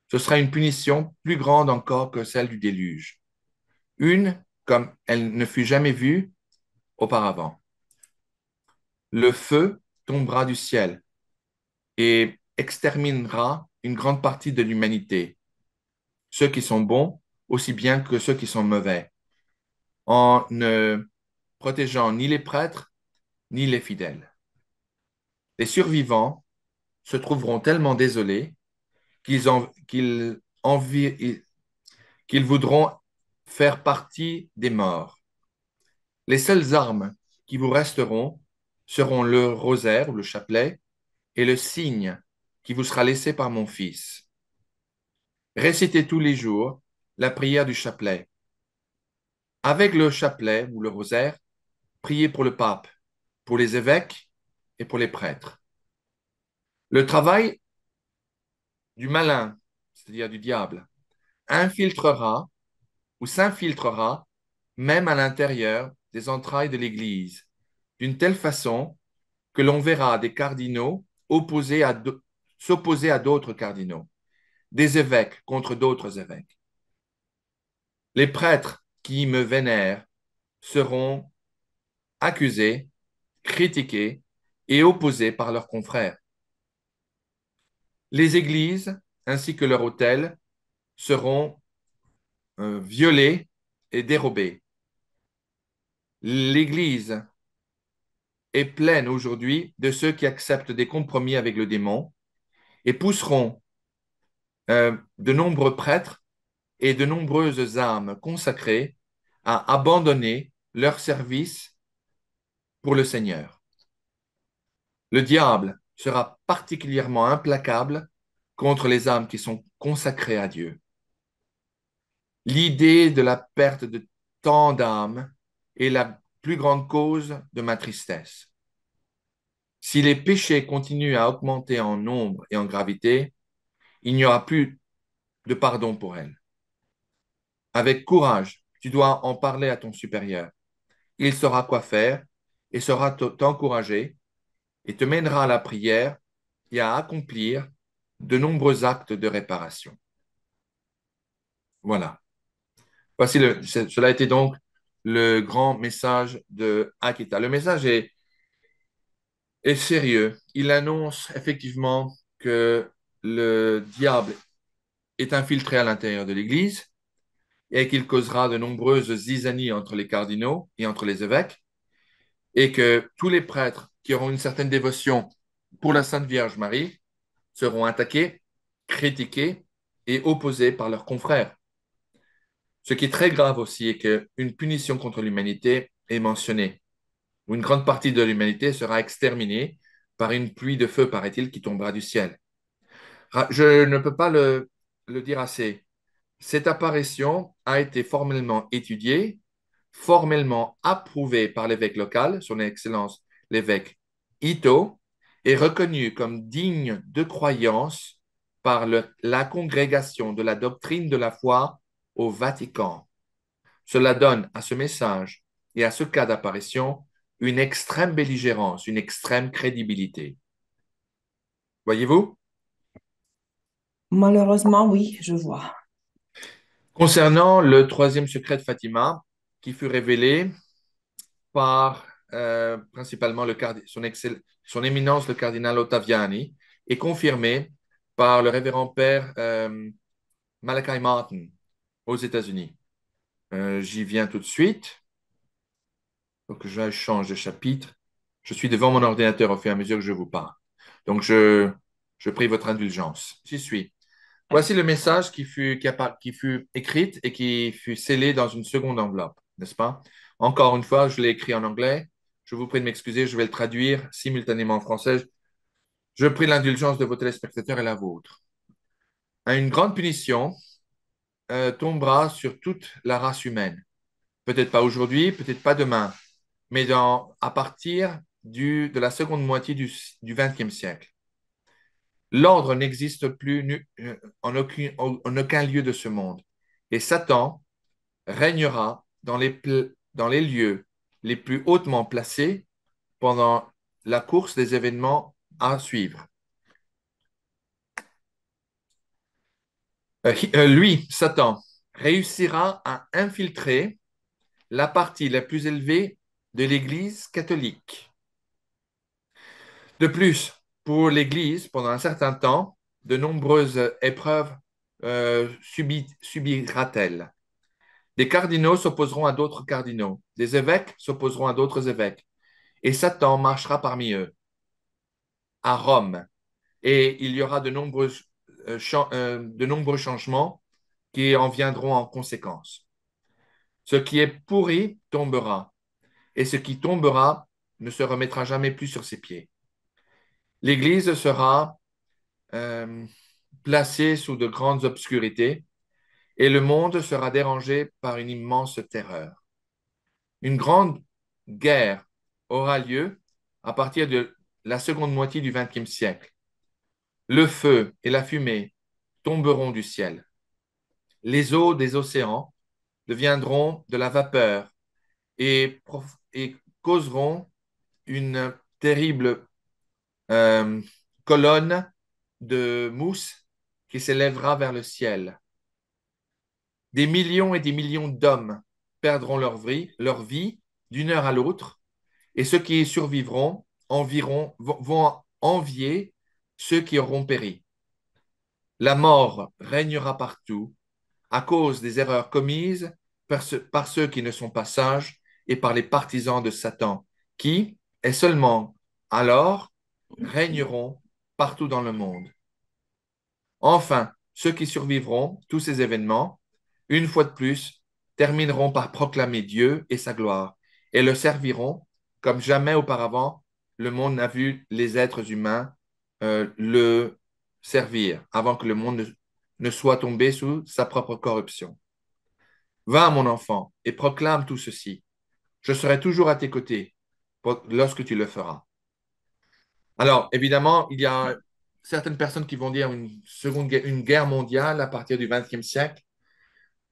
Ce sera une punition plus grande encore que celle du déluge, une comme elle ne fut jamais vue auparavant. Le feu tombera du ciel et exterminera une grande partie de l'humanité, ceux qui sont bons aussi bien que ceux qui sont mauvais, en ne protégeant ni les prêtres ni les fidèles. Les survivants se trouveront tellement désolés qu'ils voudront faire partie des morts. Les seules armes qui vous resteront seront le rosaire ou le chapelet et le signe qui vous sera laissé par mon Fils. Récitez tous les jours la prière du chapelet. Avec le chapelet ou le rosaire, priez pour le pape, pour les évêques et pour les prêtres. Le travail du malin, c'est-à-dire du diable, infiltrera ou s'infiltrera même à l'intérieur des entrailles de l'Église, d'une telle façon que l'on verra des cardinaux s'opposer à d'autres cardinaux, des évêques contre d'autres évêques. Les prêtres qui me vénèrent seront accusés, critiqués et opposés par leurs confrères. Les églises ainsi que leurs autels seront violés et dérobés. L'Église est pleine aujourd'hui de ceux qui acceptent des compromis avec le démon et pousseront de nombreux prêtres et de nombreuses âmes consacrées à abandonner leur service pour le Seigneur. Le diable sera particulièrement implacable contre les âmes qui sont consacrées à Dieu. L'idée de la perte de tant d'âmes est la plus grande cause de ma tristesse. Si les péchés continuent à augmenter en nombre et en gravité, il n'y aura plus de pardon pour elles. Avec courage, tu dois en parler à ton supérieur. Il saura quoi faire et saura t'encourager et te mènera à la prière et à accomplir de nombreux actes de réparation. Voilà. Cela a été donc le grand message de Akita. Le message est sérieux. Il annonce effectivement que le diable est infiltré à l'intérieur de l'Église et qu'il causera de nombreuses zizanies entre les cardinaux et entre les évêques, et que tous les prêtres qui auront une certaine dévotion pour la Sainte Vierge Marie seront attaqués, critiqués et opposés par leurs confrères. Ce qui est très grave aussi est qu'une punition contre l'humanité est mentionnée, où une grande partie de l'humanité sera exterminée par une pluie de feu, paraît-il, qui tombera du ciel. Je ne peux pas le dire assez. Cette apparition a été formellement étudiée, formellement approuvée par l'évêque local, son Excellence l'évêque Ito, et reconnue comme digne de croyance par la congrégation de la doctrine de la foi au Vatican. Cela donne à ce message et à ce cas d'apparition une extrême belligérance, une extrême crédibilité. Voyez-vous? Malheureusement, oui, je vois. Concernant le troisième secret de Fatima, qui fut révélé par principalement son éminence, le cardinal Ottaviani, et confirmé par le révérend père Malachi Martin aux États-Unis. J'y viens tout de suite. Donc, je change de chapitre. Je suis devant mon ordinateur au fur et à mesure que je vous parle. Donc, je prie votre indulgence. J'y suis. Voici le message qui fut écrit et qui fut scellé dans une seconde enveloppe, n'est-ce pas? Encore une fois, je l'ai écrit en anglais. Je vous prie de m'excuser, je vais le traduire simultanément en français. Je prie l'indulgence de vos téléspectateurs et la vôtre. Une grande punition tombera sur toute la race humaine. Peut-être pas aujourd'hui, peut-être pas demain, mais à partir de la seconde moitié du XXe siècle. L'ordre n'existe plus en aucun lieu de ce monde. Et Satan régnera dans les lieux les plus hautement placés pendant la course des événements à suivre. Lui, Satan, réussira à infiltrer la partie la plus élevée de l'Église catholique. De plus, pour l'Église, pendant un certain temps, de nombreuses épreuves subira-t-elle. Des cardinaux s'opposeront à d'autres cardinaux, des évêques s'opposeront à d'autres évêques, et Satan marchera parmi eux, à Rome, et il y aura de nombreux changements qui en viendront en conséquence. Ce qui est pourri tombera, et ce qui tombera ne se remettra jamais plus sur ses pieds. L'Église sera euh, placée sous de grandes obscurités, et le monde sera dérangé par une immense terreur. Une grande guerre aura lieu à partir de la seconde moitié du XXe siècle. Le feu et la fumée tomberont du ciel. Les eaux des océans deviendront de la vapeur et causeront une terrible euh, colonne de mousse qui s'élèvera vers le ciel. Des millions et des millions d'hommes perdront leur vie d'une heure à l'autre, et ceux qui y survivront vont envier ceux qui auront péri. La mort régnera partout à cause des erreurs commises par ceux qui ne sont pas sages et par les partisans de Satan, qui, et seulement alors, régneront partout dans le monde. Enfin, ceux qui survivront tous ces événements, une fois de plus, termineront par proclamer Dieu et sa gloire et le serviront comme jamais auparavant le monde n'a vu les êtres humains le servir avant que le monde ne soit tombé sous sa propre corruption. Va, mon enfant, et proclame tout ceci. Je serai toujours à tes côtés lorsque tu le feras. Alors, évidemment, il y a certaines personnes qui vont dire une guerre mondiale à partir du XXe siècle.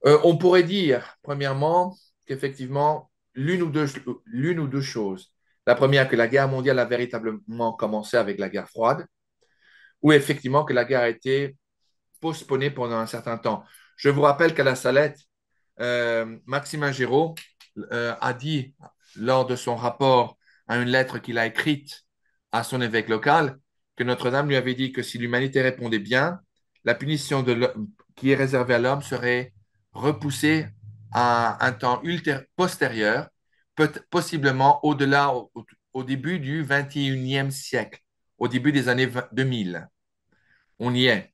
On pourrait dire, premièrement, qu'effectivement, l'une ou deux choses. La première, que la guerre mondiale a véritablement commencé avec la guerre froide, ou effectivement que la guerre a été postponée pendant un certain temps. Je vous rappelle qu'à la Salette, Maximin Géraud a dit lors de son rapport à une lettre qu'il a écrite à son évêque local que Notre-Dame lui avait dit que si l'humanité répondait bien, la punition qui est réservée à l'homme serait repoussée à un temps postérieur, possiblement au-delà, au début du 21e siècle, au début des années 2000. On y est,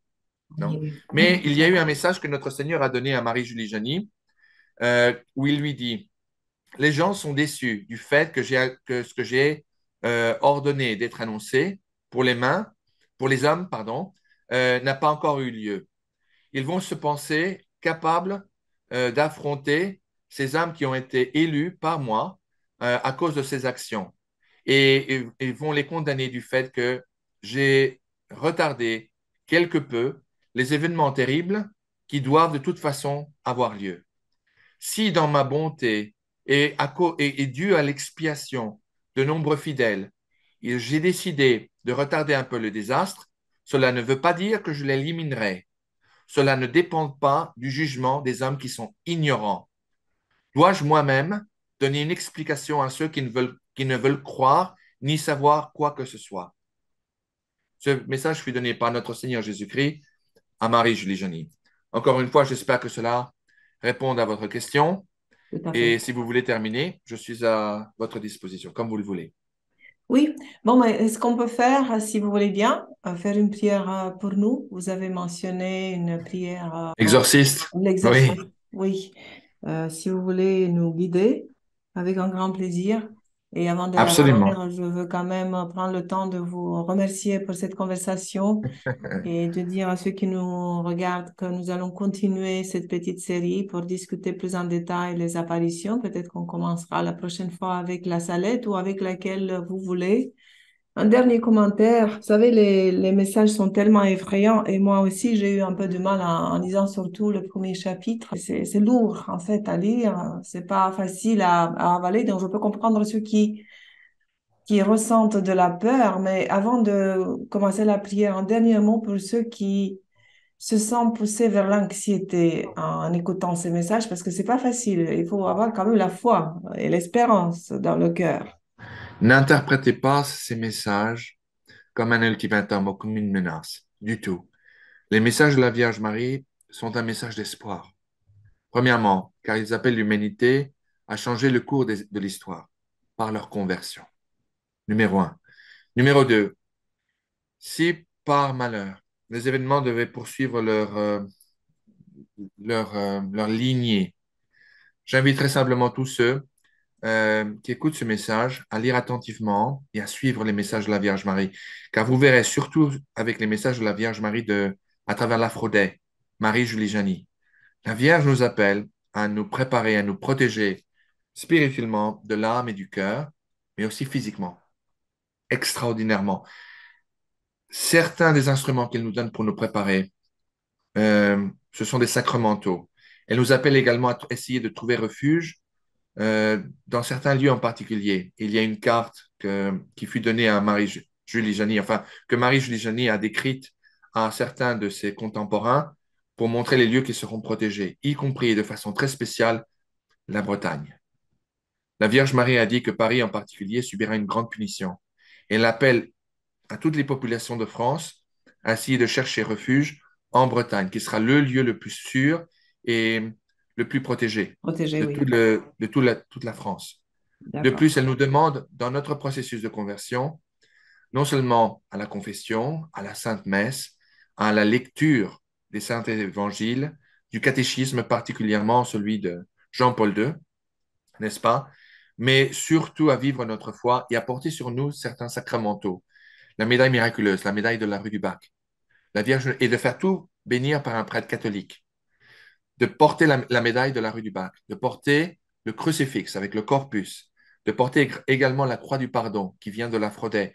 non? Mais il y a eu un message que notre Seigneur a donné à Marie-Julie Janis, où il lui dit, les gens sont déçus du fait que ce que j'ai ordonné d'être annoncé pour pour les hommes, pardon, n'a pas encore eu lieu. Ils vont se penser capables d'affronter ces âmes qui ont été élues par moi à cause de ces actions. Et ils vont les condamner du fait que j'ai retardé quelque peu les événements terribles qui doivent de toute façon avoir lieu. Si dans ma bonté et dû à l'expiation de nombreux fidèles, j'ai décidé de retarder un peu le désastre, cela ne veut pas dire que je l'éliminerai. Cela ne dépend pas du jugement des hommes qui sont ignorants. Dois-je moi-même donner une explication à ceux qui ne veulent croire ni savoir quoi que ce soit? Ce message fut donné par notre Seigneur Jésus-Christ à Marie-Julie Janis. Encore une fois, j'espère que cela répond à votre question. Tout à fait. Et si vous voulez terminer, je suis à votre disposition, comme vous le voulez. Oui, bon, mais ce qu'on peut faire, si vous voulez bien, faire une prière pour nous. Vous avez mentionné une prière, Exorciste? l'exercice. Oui, Oui, si vous voulez nous guider, avec un grand plaisir. Et avant de la absolument. faire, je veux quand même prendre le temps de vous remercier pour cette conversation et de dire à ceux qui nous regardent que nous allons continuer cette petite série pour discuter plus en détail les apparitions. Peut-être qu'on commencera la prochaine fois avec la Salette ou avec laquelle vous voulez. Un dernier commentaire. Vous savez, les messages sont tellement effrayants et moi aussi, j'ai eu un peu de mal en lisant surtout le premier chapitre. C'est lourd, en fait, à lire. C'est pas facile à avaler. Donc, je peux comprendre ceux qui ressentent de la peur. Mais avant de commencer la prière, un dernier mot pour ceux qui se sentent poussés vers l'anxiété en écoutant ces messages parce que c'est pas facile. Il faut avoir quand même la foi et l'espérance dans le cœur. N'interprétez pas ces messages comme un ultimatum ou comme une menace, du tout. Les messages de la Vierge Marie sont un message d'espoir. Premièrement, car ils appellent l'humanité à changer le cours de l'histoire par leur conversion. Numéro un. Numéro deux, si par malheur, les événements devaient poursuivre leur lignée, j'inviterai simplement tous ceux qui écoutent ce message à lire attentivement et à suivre les messages de la Vierge Marie. Car vous verrez, surtout avec les messages de la Vierge Marie à travers l'Aphrodite, Marie-Julie Janis, la Vierge nous appelle à nous préparer, à nous protéger spirituellement de l'âme et du cœur, mais aussi physiquement, extraordinairement. Certains des instruments qu'elle nous donne pour nous préparer, ce sont des sacramentaux. Elle nous appelle également à essayer de trouver refuge dans certains lieux en particulier. Il y a une carte qui fut donnée à Marie-Julie Janis, enfin, que Marie-Julie Janis a décrite à certains de ses contemporains pour montrer les lieux qui seront protégés, y compris et de façon très spéciale la Bretagne. La Vierge Marie a dit que Paris en particulier subira une grande punition. Elle appelle à toutes les populations de France à essayer de chercher refuge en Bretagne, qui sera le lieu le plus sûr et le plus protégé Protégé, de, oui. toute la France. De D'accord. plus, elle nous demande, dans notre processus de conversion, non seulement à la confession, à la Sainte Messe, à la lecture des Saints Évangiles, du catéchisme, particulièrement celui de Jean-Paul II, n'est-ce pas? Mais surtout à vivre notre foi et à porter sur nous certains sacramentaux. La médaille miraculeuse, la médaille de la rue du Bac, la Vierge, et de faire tout bénir par un prêtre catholique, de porter la médaille de la rue du Bac, de porter le crucifix avec le corpus, de porter également la croix du pardon qui vient de l'Aphrodite,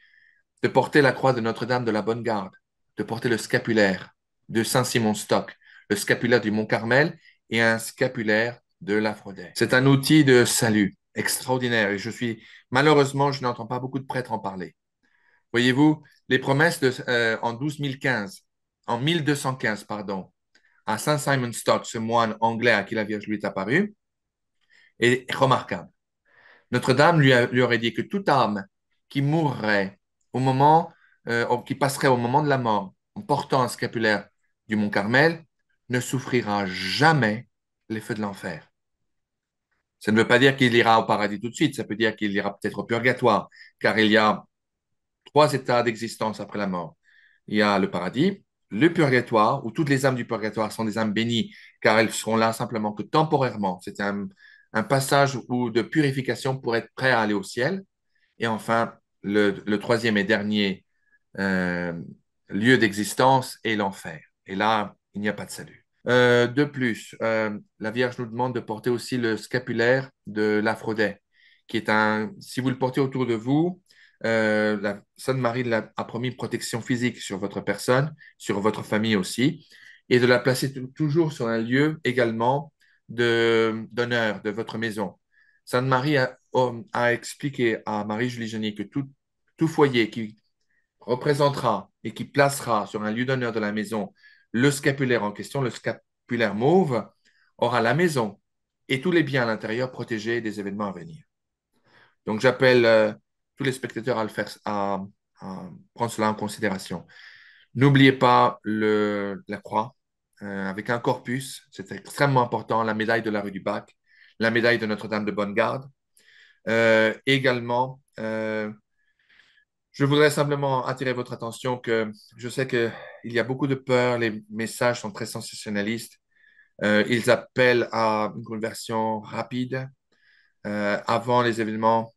de porter la croix de Notre-Dame de la Bonne Garde, de porter le scapulaire de Saint-Simon-Stock, le scapulaire du Mont-Carmel et un scapulaire de l'Aphrodite. C'est un outil de salut extraordinaire et malheureusement, je n'entends pas beaucoup de prêtres en parler. Voyez-vous, les promesses en 1215, en 1215, pardon, à Saint Simon Stock, ce moine anglais à qui la Vierge lui est apparue, est remarquable. Notre-Dame lui aurait dit que toute âme qui mourrait qui passerait au moment de la mort en portant un scapulaire du Mont Carmel ne souffrira jamais les feux de l'enfer. Ça ne veut pas dire qu'il ira au paradis tout de suite, ça peut dire qu'il ira peut-être au purgatoire, car il y a trois états d'existence après la mort. Il y a le paradis, le purgatoire, où toutes les âmes du purgatoire sont des âmes bénies, car elles seront là simplement que temporairement. C'est un passage de purification pour être prêt à aller au ciel. Et enfin, le troisième et dernier euh, lieu d'existence est l'enfer. Et là, il n'y a pas de salut. De plus, la Vierge nous demande de porter aussi le scapulaire de l'Aphrodite, qui est si vous le portez autour de vous, la Sainte Marie a promis une protection physique sur votre personne, sur votre famille aussi, et de la placer toujours sur un lieu également d'honneur de votre maison. Sainte Marie a expliqué à Marie-Julie Genie que tout foyer qui représentera et qui placera sur un lieu d'honneur de la maison le scapulaire en question, le scapulaire mauve, aura la maison et tous les biens à l'intérieur protégés des événements à venir. Donc j'appelle tous les spectateurs à prendre cela en considération. N'oubliez pas la croix avec un corpus, c'est extrêmement important, la médaille de la rue du Bac, la médaille de Notre-Dame de Bonne-Garde. Également, je voudrais simplement attirer votre attention que je sais qu'il y a beaucoup de peur, les messages sont très sensationnalistes. Ils appellent à une conversion rapide avant les événements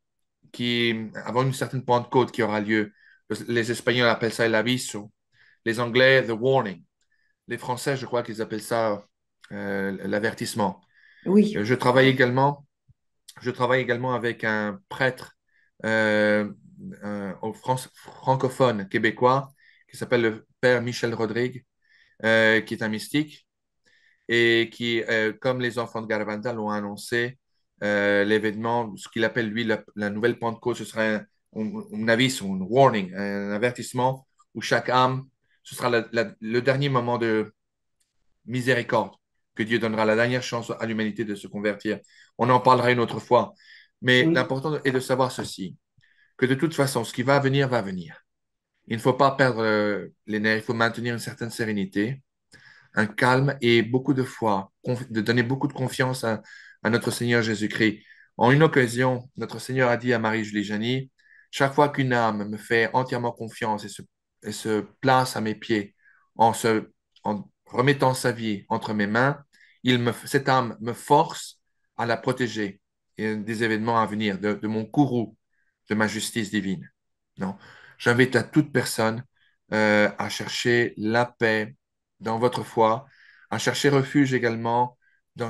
avant une certaine Pentecôte qui aura lieu. Les Espagnols appellent ça el aviso, les Anglais the warning, les Français, je crois qu'ils appellent ça l'avertissement. Oui, Je travaille également, je travaille également avec un prêtre euh, francophone québécois qui s'appelle le Père Michel Rodrigue, qui est un mystique et qui, comme les enfants de Garavanta l'ont annoncé, l'événement, ce qu'il appelle lui la nouvelle Pentecôte, ce sera un avis, un warning, un avertissement où chaque âme, ce sera le dernier moment de miséricorde que Dieu donnera, la dernière chance à l'humanité de se convertir. On en parlera une autre fois. Mais oui, l'important est de savoir ceci, que de toute façon, ce qui va venir va venir. Il ne faut pas perdre les nerfs, il faut maintenir une certaine sérénité, un calme et beaucoup de foi, de donner beaucoup de confiance à notre Seigneur Jésus-Christ. En une occasion, notre Seigneur a dit à Marie-Julie Janie, chaque fois qu'une âme me fait entièrement confiance et se place à mes pieds en remettant sa vie entre mes mains, cette âme me force à la protéger des événements à venir, de mon courroux, de ma justice divine. Non. J'invite à toute personne à chercher la paix dans votre foi, à chercher refuge également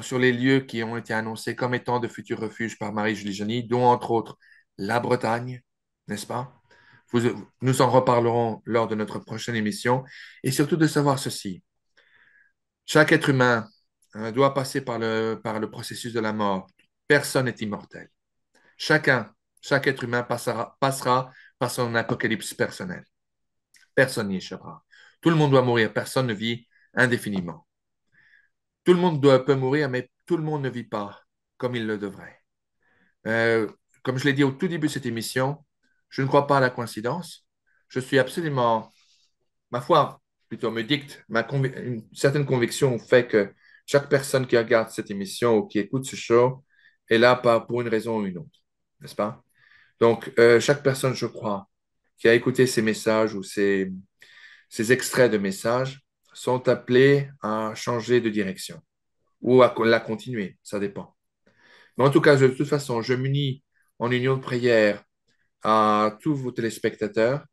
sur les lieux qui ont été annoncés comme étant de futurs refuges par Marie-Julie Joly, dont entre autres la Bretagne, n'est-ce pas? Nous en reparlerons lors de notre prochaine émission et surtout de savoir ceci. Chaque être humain doit passer par le processus de la mort. Personne n'est immortel. Chaque être humain passera par son apocalypse personnel. Personne n'y échappera. Tout le monde doit mourir. Personne ne vit indéfiniment. Tout le monde peut mourir, mais tout le monde ne vit pas comme il le devrait. Euh, Comme je l'ai dit au tout début de cette émission, je ne crois pas à la coïncidence. Je suis absolument, ma foi, plutôt me dicte, une certaine conviction fait que chaque personne qui regarde cette émission ou qui écoute ce show est là pour une raison ou une autre, n'est-ce pas? Donc, chaque personne, je crois, qui a écouté ces messages ou ces extraits de messages sont appelés à changer de direction ou à la continuer, ça dépend. Mais en tout cas, de toute façon, je m'unis en union de prière à tous vos téléspectateurs,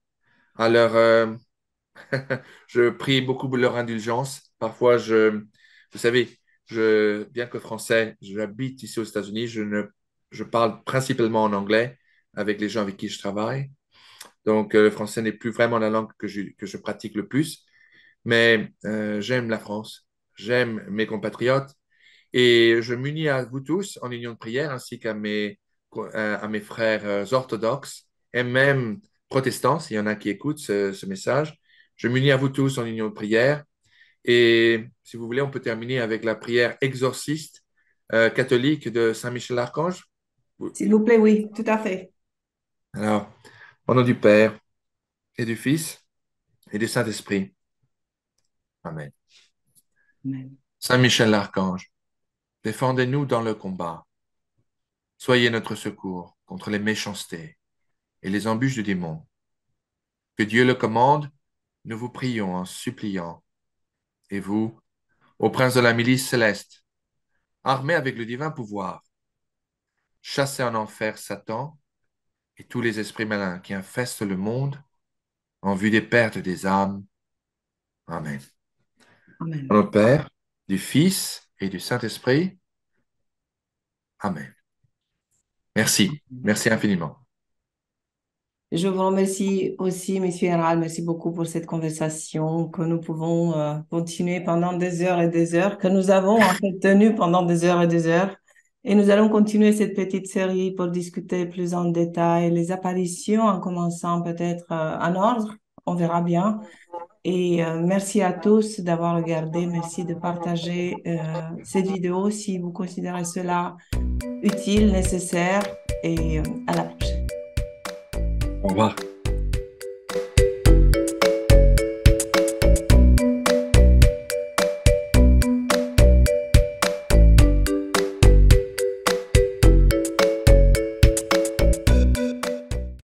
à leur, je prie beaucoup de leur indulgence. Parfois, vous savez, bien que français, j'habite ici aux États-Unis, je parle principalement en anglais avec les gens avec qui je travaille. Donc, le français n'est plus vraiment la langue que je pratique le plus. Mais j'aime la France, j'aime mes compatriotes et je m'unis à vous tous en union de prière ainsi à mes frères orthodoxes et même protestants, s'il y en a qui écoutent ce message. Je m'unis à vous tous en union de prière et si vous voulez, on peut terminer avec la prière exorciste catholique de Saint Michel l'Archange. S'il vous plaît, oui, tout à fait. Alors, au nom du Père et du Fils et du Saint-Esprit. Amen. Amen. Saint Michel l'Archange, défendez-nous dans le combat. Soyez notre secours contre les méchancetés et les embûches du démon. Que Dieu le commande, nous vous prions en suppliant. Et vous, ô prince de la milice céleste, armé avec le divin pouvoir, chassez en enfer Satan et tous les esprits malins qui infestent le monde en vue des pertes des âmes. Amen. Au Amen. nom du Père, du Fils et du Saint-Esprit. Amen. Merci. Merci infiniment. Je vous remercie aussi, Monsieur Herral. Merci beaucoup pour cette conversation que nous pouvons continuer pendant des heures et des heures, que nous avons en fait tenue pendant des heures et des heures. Et nous allons continuer cette petite série pour discuter plus en détail les apparitions, en commençant peut-être en ordre. On verra bien. Et merci à tous d'avoir regardé. Merci de partager cette vidéo si vous considérez cela utile, nécessaire. Et à la prochaine. Au revoir.